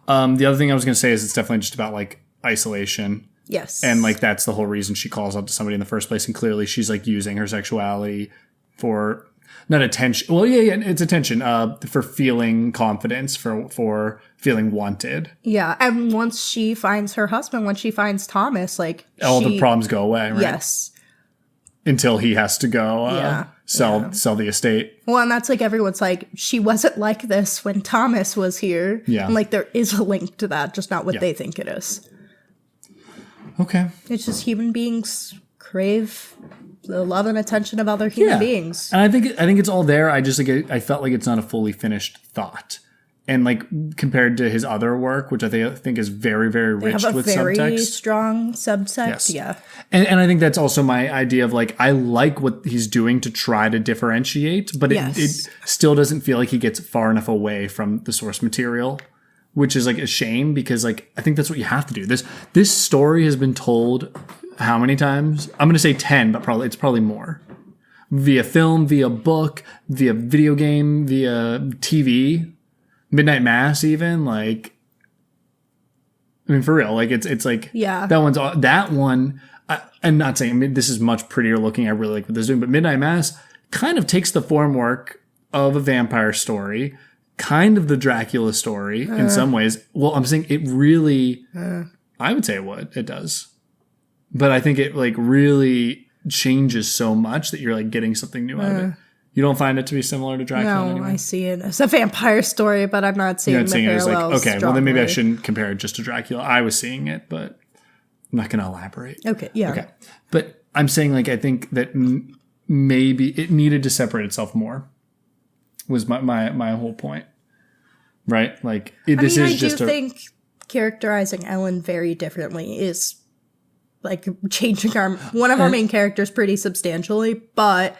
The other thing I was going to say is it's definitely just about like isolation. Yes. And like that's the whole reason she calls out to somebody in the first place. And clearly she's like using her sexuality for not attention. Well, yeah, it's attention for feeling confidence, for feeling wanted. Yeah. And once she finds her husband, once she finds Thomas, like all the problems go away, right? Yes. Until he has to go sell the estate. Well, and that's like everyone's like, she wasn't like this when Thomas was here. Yeah. And like there is a link to that, just not what they think it is. Okay. It's just human beings crave the love and attention of other human beings. And I think it's all there. I just like I felt like it's not a fully finished thought. And like compared to his other work, which I think is very, very rich with subtext. Very subtext. strong subtext. Yes. Yeah. And I think that's also my idea of like I like what he's doing to try to differentiate, but it still doesn't feel like he gets far enough away from the source material, which is like a shame because like I think that's what you have to do. This story has been told how many times? I'm going to say 10, but it's probably more. Via film, via book, via video game, via TV, Midnight Mass even, like I mean for real, like it's like that one I'm not saying, I mean, this is much prettier looking. I really like what this is doing, but Midnight Mass kind of takes the formwork of a vampire story, kind of the Dracula story in some ways. Well, I'm saying it really I would say it does. But I think it like really changes so much that you're like getting something new out of it. You don't find it to be similar to Dracula in any way? I see it as a vampire story, but I'm not seeing the parallels. It as like, okay, well then maybe I strongly. shouldn't compare it just to Dracula. I was seeing it, but I'm not going to elaborate. Okay, yeah. Okay. But I'm saying like I think that maybe it needed to separate itself more was my whole point. Right? Like I do think characterizing Ellen very differently is like changing one of our main characters pretty substantially, but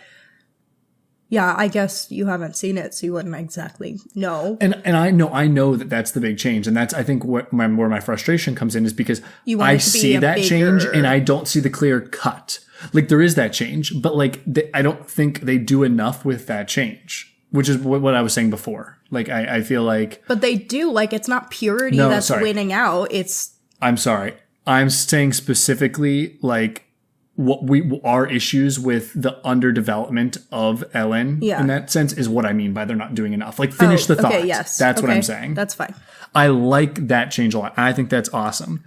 yeah, I guess you haven't seen it, so you wouldn't exactly know. And I know that that's the big change, and that's I think where my frustration comes in is because I see that change and I don't see the clear cut. Like there is that change, but like I don't think they do enough with that change, which is what I was saying before. Like I feel like, but they do. Like it's not purity that's winning out. It's. I'm sorry. I'm saying specifically like our issues with the underdevelopment of Ellen in that sense is what I mean by they're not doing enough. Like finish the thought. Yes. That's what I'm saying. That's fine. I like that change a lot. I think that's awesome.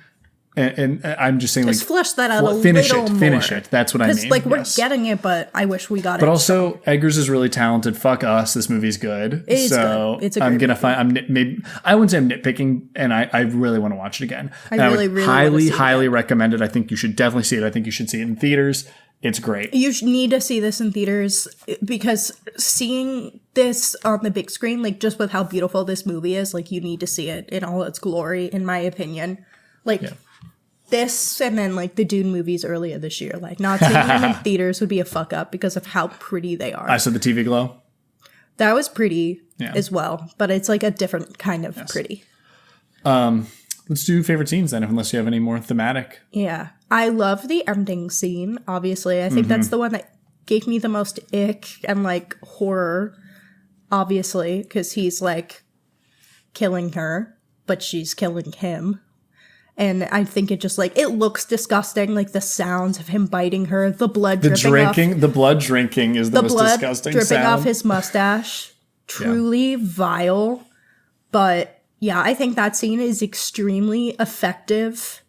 And I'm just saying, just like, flesh that out a finish little it, more. finish it. That's what I mean. Because, like, we're yes. getting it, but I wish we got it. But also, Eggers is really talented. Fuck us. This movie's good. It is so good. It's a I'm great gonna movie. find. Maybe I wouldn't say I'm nitpicking, and I really want to watch it again. And I really would wanna see it highly again. recommend it. I think you should definitely see it. I think you should see it in theaters. It's great. You need to see this in theaters because seeing this on the big screen, like, just with how beautiful this movie is, like, you need to see it in all its glory, in my opinion. Like, this and then, like, the Dune movies earlier this year. Like, not seeing them in theaters would be a fuck up because of how pretty they are. I saw the TV glow. That was pretty as well, but it's, like, a different kind of pretty. Let's do favorite scenes then, unless you have any more thematic. Yeah. I love the ending scene, obviously. I think that's the one that gave me the most ick and, like, horror, obviously, because he's, like, killing her, but she's killing him. And I think it just, like, it looks disgusting, like, the sounds of him biting her, the blood dripping The blood drinking is the most blood disgusting dripping sound. off his mustache. Truly vile. But, yeah, I think that scene is extremely effective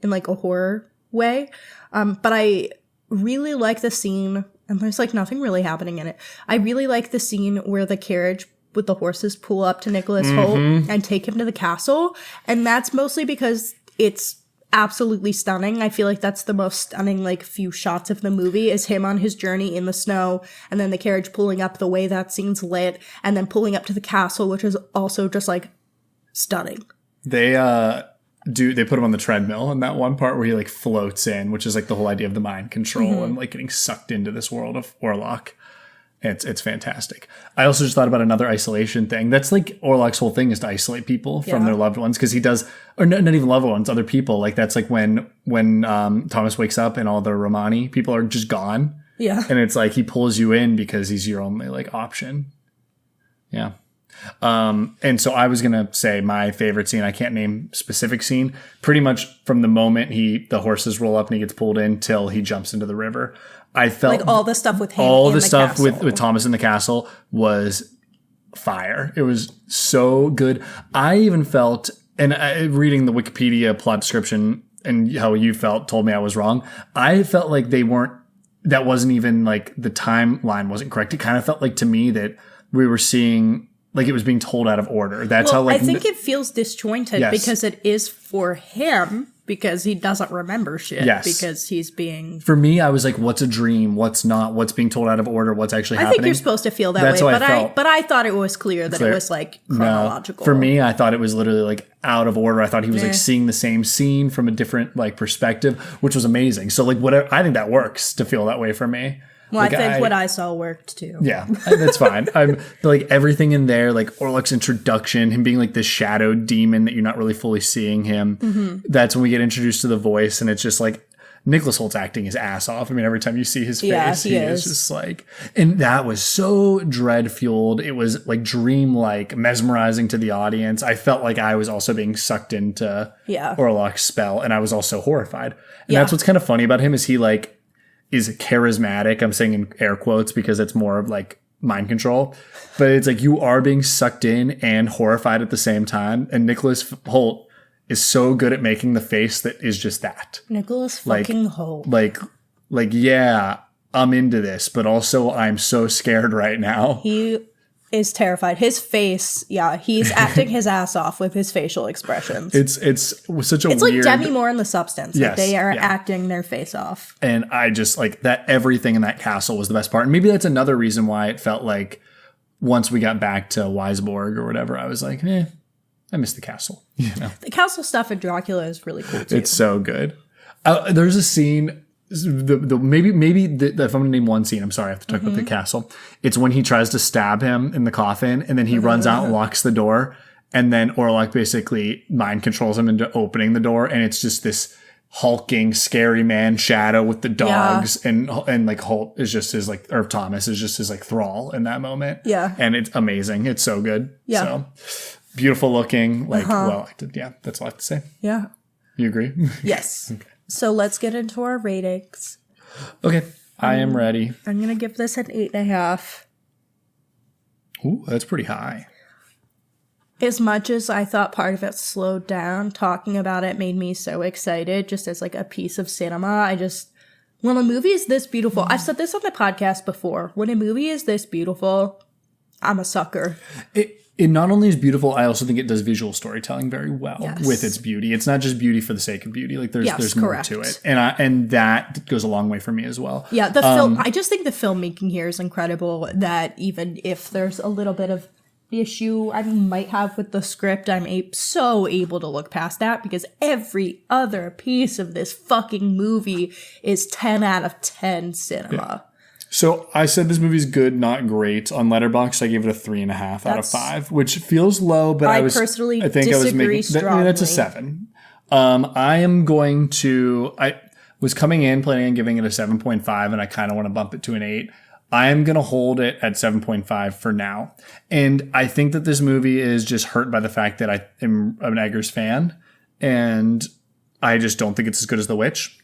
in, like, a horror way. But I really like the scene, and there's, like, nothing really happening in it. I really like the scene where the carriage with the horses pull up to Nicholas Hoult and take him to the castle. And that's mostly because it's absolutely stunning. I feel like that's the most stunning, like, few shots of the movie is him on his journey in the snow, and then the carriage pulling up the way that scene's lit, and then pulling up to the castle, which is also just, like, stunning. They put him on the treadmill in that one part where he, like, floats in, which is, like, the whole idea of the mind control and, like, getting sucked into this world of Orlok. It's fantastic. I also just thought about another isolation thing. That's, like, Orlok's whole thing is to isolate people from their loved ones, because he does, or not even loved ones, other people. Like, that's like when Thomas wakes up and all the Romani people are just gone. Yeah. And it's like he pulls you in because he's your only, like, option. Yeah. And so I was going to say my favorite scene, I can't name specific scene, pretty much from the moment the horses roll up and he gets pulled in till he jumps into the river. I felt Like, all the stuff with him all in the the stuff castle. with Thomas in the castle was fire. It was so good. I even felt, and reading the Wikipedia plot description and how you felt told me I was wrong. I felt like that wasn't even, like, the timeline wasn't correct. It kind of felt like to me that we were seeing, like, it was being told out of order. That's how, like, I think it feels disjointed because it is for him, because he doesn't remember shit. Yes. Because he's being... For me, I was like, what's a dream? What's not? What's being told out of order? What's actually happening? I think you're supposed to feel that That's way, how I felt. but I thought it was clear that it was, like, chronological. No. For me, I thought it was literally, like, out of order. I thought he was like seeing the same scene from a different, like, perspective, which was amazing. So, like, whatever, I think that works to feel that way for me. Well, like, I think what I saw worked too. Yeah, that's fine. I'm like, everything in there, like Orlok's introduction, him being like this shadow demon that you're not really fully seeing him. Mm-hmm. That's when we get introduced to the voice, and it's just like Nicholas Holt's acting his ass off. I mean, every time you see his face, he is just like, and that was so dread fueled. It was like dream-like, mesmerizing to the audience. I felt like I was also being sucked into Orlok's spell, and I was also horrified. And that's what's kind of funny about him is he like is charismatic. I'm saying in air quotes because it's more of like mind control, but it's like you are being sucked in and horrified at the same time. And Nicholas Hoult is so good at making the face that is just that. Nicholas fucking Hoult. Like, yeah, I'm into this, but also I'm so scared right now. He is terrified. His face, he's acting his ass off with his facial expressions. It's such a weird... It's like Demi Moore in The Substance. Yes, like they are acting their face off. And I just like that everything in that castle was the best part. And maybe that's another reason why it felt like once we got back to Weisborg or whatever, I was like, I miss the castle. You know? The castle stuff in Dracula is really cool too. It's so good. There's a scene... maybe if I'm gonna name one scene, I'm sorry, I have to talk about the castle. It's when he tries to stab him in the coffin, and then he runs out and locks the door, and then Orlok basically mind controls him into opening the door, and it's just this hulking, scary man shadow with the dogs, and like Holt is just his like, or Thomas is just his like thrall in that moment. Yeah, and it's amazing. It's so good. Yeah, so beautiful looking, like well acted. Yeah, that's all I have to say. Yeah, you agree? Yes. Okay. So let's get into our ratings. Okay, I am ready. I'm going to give this an 8.5. Ooh, that's pretty high. As much as I thought part of it slowed down, talking about it made me so excited just as like a piece of cinema. When a movie is this beautiful, I've said this on the podcast before, when a movie is this beautiful, I'm a sucker. It not only is beautiful, I also think it does visual storytelling very well with its beauty. It's not just beauty for the sake of beauty. Like there's more to it. And that goes a long way for me as well. Yeah, the film, I just think the filmmaking here is incredible, that even if there's a little bit of issue I might have with the script, I'm so able to look past that, because every other piece of this fucking movie is 10 out of 10 cinema. Yeah. So I said this movie's good, not great. On Letterboxd, I gave it a 3.5 out of 5, which feels low, but I personally disagree strongly. That's a 7. I was coming in planning on giving it a 7.5, and I kind of want to bump it to an 8. I am going to hold it at 7.5 for now. And I think that this movie is just hurt by the fact that I am an Eggers fan, and I just don't think it's as good as The Witch.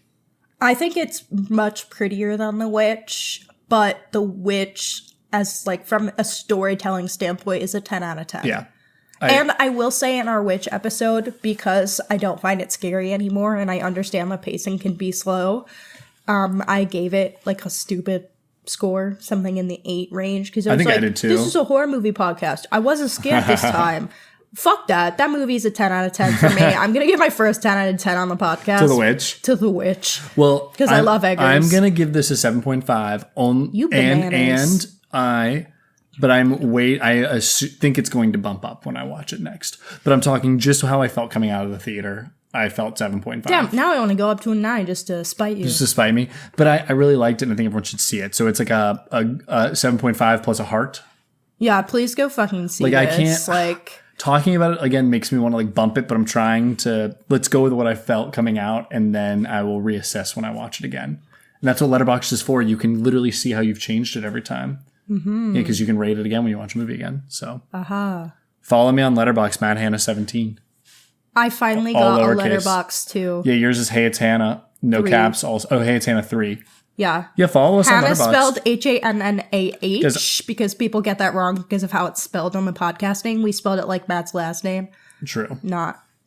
I think it's much prettier than The Witch, but The Witch, as like from a storytelling standpoint, is a 10 out of 10. Yeah. And I will say in our Witch episode, because I don't find it scary anymore and I understand the pacing can be slow, I gave it like a stupid score, something in the 8 range, because I did too. This is a horror movie podcast. I wasn't scared this time. Fuck that. That movie's a 10 out of 10 for me. I'm going to give my first 10 out of 10 on the podcast. To The Witch? To The Witch. Well, because I love Eggers. I'm going to give this a 7.5. You bananas. I think it's going to bump up when I watch it next. But I'm talking just how I felt coming out of the theater. I felt 7.5. Damn, now I want to go up to a 9 just to spite you. Just to spite me. But I really liked it, and I think everyone should see it. So it's like a 7.5 plus a heart. Yeah, please go fucking see this. I can't... Talking about it again makes me want to like bump it, but I'm trying to let's go with what I felt coming out, and then I will reassess when I watch it again. And that's what Letterboxd is for. You can literally see how you've changed it every time. Mm-hmm. Yeah, because you can rate it again when you watch a movie again. So follow me on Letterboxd, Matt Hanna 17. I finally got a Letterboxd too. Yeah, yours is Hey It's Hanna, no 3. caps. Also, Hey It's Hanna 3. Yeah. Yeah, follow us on Letterboxd. Hanna spelled Hannah, because people get that wrong because of how it's spelled on the podcasting. We spelled it like Matt's last name. True.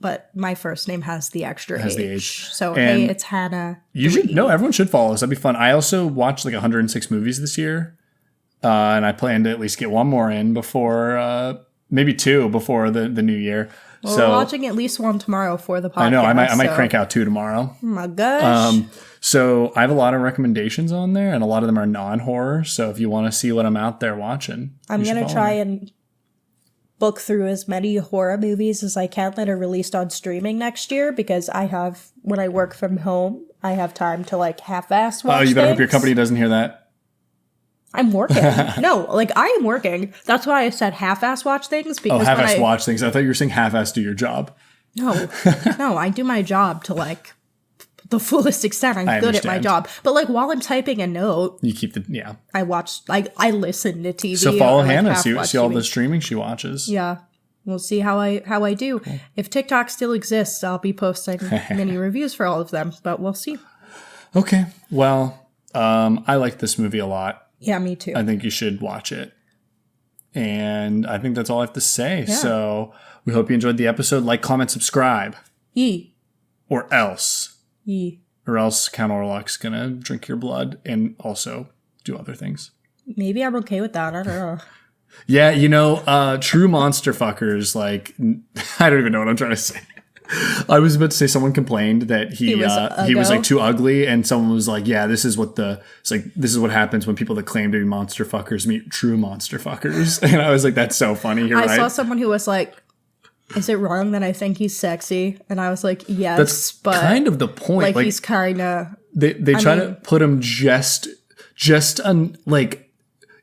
But my first name has the extra H. The H. So, Hey It's Hanna. Everyone should follow us. That'd be fun. I also watched like 106 movies this year. And I plan to at least get one more in before, maybe 2 before the new year. Well, we're watching at least one tomorrow for the podcast. I know. I might crank out 2 tomorrow. Oh my gosh. So I have a lot of recommendations on there, and a lot of them are non-horror. So if you want to see what I'm out there watching, I'm going to try and book through as many horror movies as I can that are released on streaming next year, because when I work from home, I have time to like half-ass watch you better things. hope your company doesn't hear that. I'm working. No, like I am working. That's why I said half-ass watch things. Because half-ass watch things. I thought you were saying half-ass do your job. No, I do my job to like the fullest extent. I'm good at my job. But like while I'm typing a note, you keep I watch, like I listen to TV. So follow Hannah, see all the streaming she watches. Yeah. We'll see how I do. Cool. If TikTok still exists, I'll be posting mini reviews for all of them, but we'll see. Okay. Well, I like this movie a lot. Yeah, me too. I think you should watch it. And I think that's all I have to say. Yeah. So we hope you enjoyed the episode. Like, comment, subscribe. Yee. Or else. Yee. Or else Count Orlok's going to drink your blood and also do other things. Maybe I'm okay with that. I don't know. Yeah, true monster fuckers, like, I don't even know what I'm trying to say. I was about to say someone complained that he was like too ugly, and someone was like, yeah, this is what happens when people that claim to be monster fuckers meet true monster fuckers. And I was like, that's so funny. You're right. I saw someone who was like, is it wrong that I think he's sexy? And I was like, yes, that's but kind of the point. Like he's kind of they try to put him just like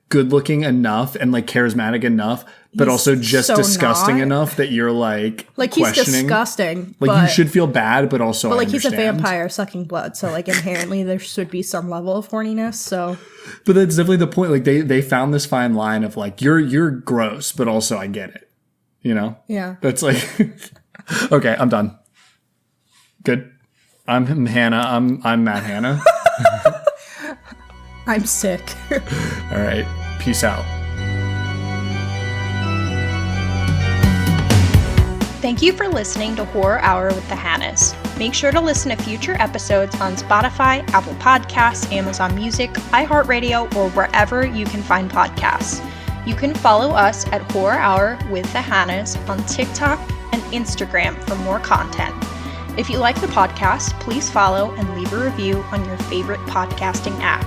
good looking enough and like charismatic enough, but also just so disgusting enough that you're like he's disgusting. Like you should feel bad, but also like he's a vampire sucking blood, so like inherently there should be some level of horniness. So, but that's definitely the point. Like they found this fine line of like you're gross, but also I get it. You know? Yeah. That's like okay. I'm done. Good. I'm Hannah. I'm Matt Hanna. I'm sick. All right. Peace out. Thank you for listening to Horror Hour with the Hannas. Make sure to listen to future episodes on Spotify, Apple Podcasts, Amazon Music, iHeartRadio, or wherever you can find podcasts. You can follow us at Horror Hour with the Hannas on TikTok and Instagram for more content. If you like the podcast, please follow and leave a review on your favorite podcasting app.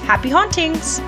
Happy hauntings!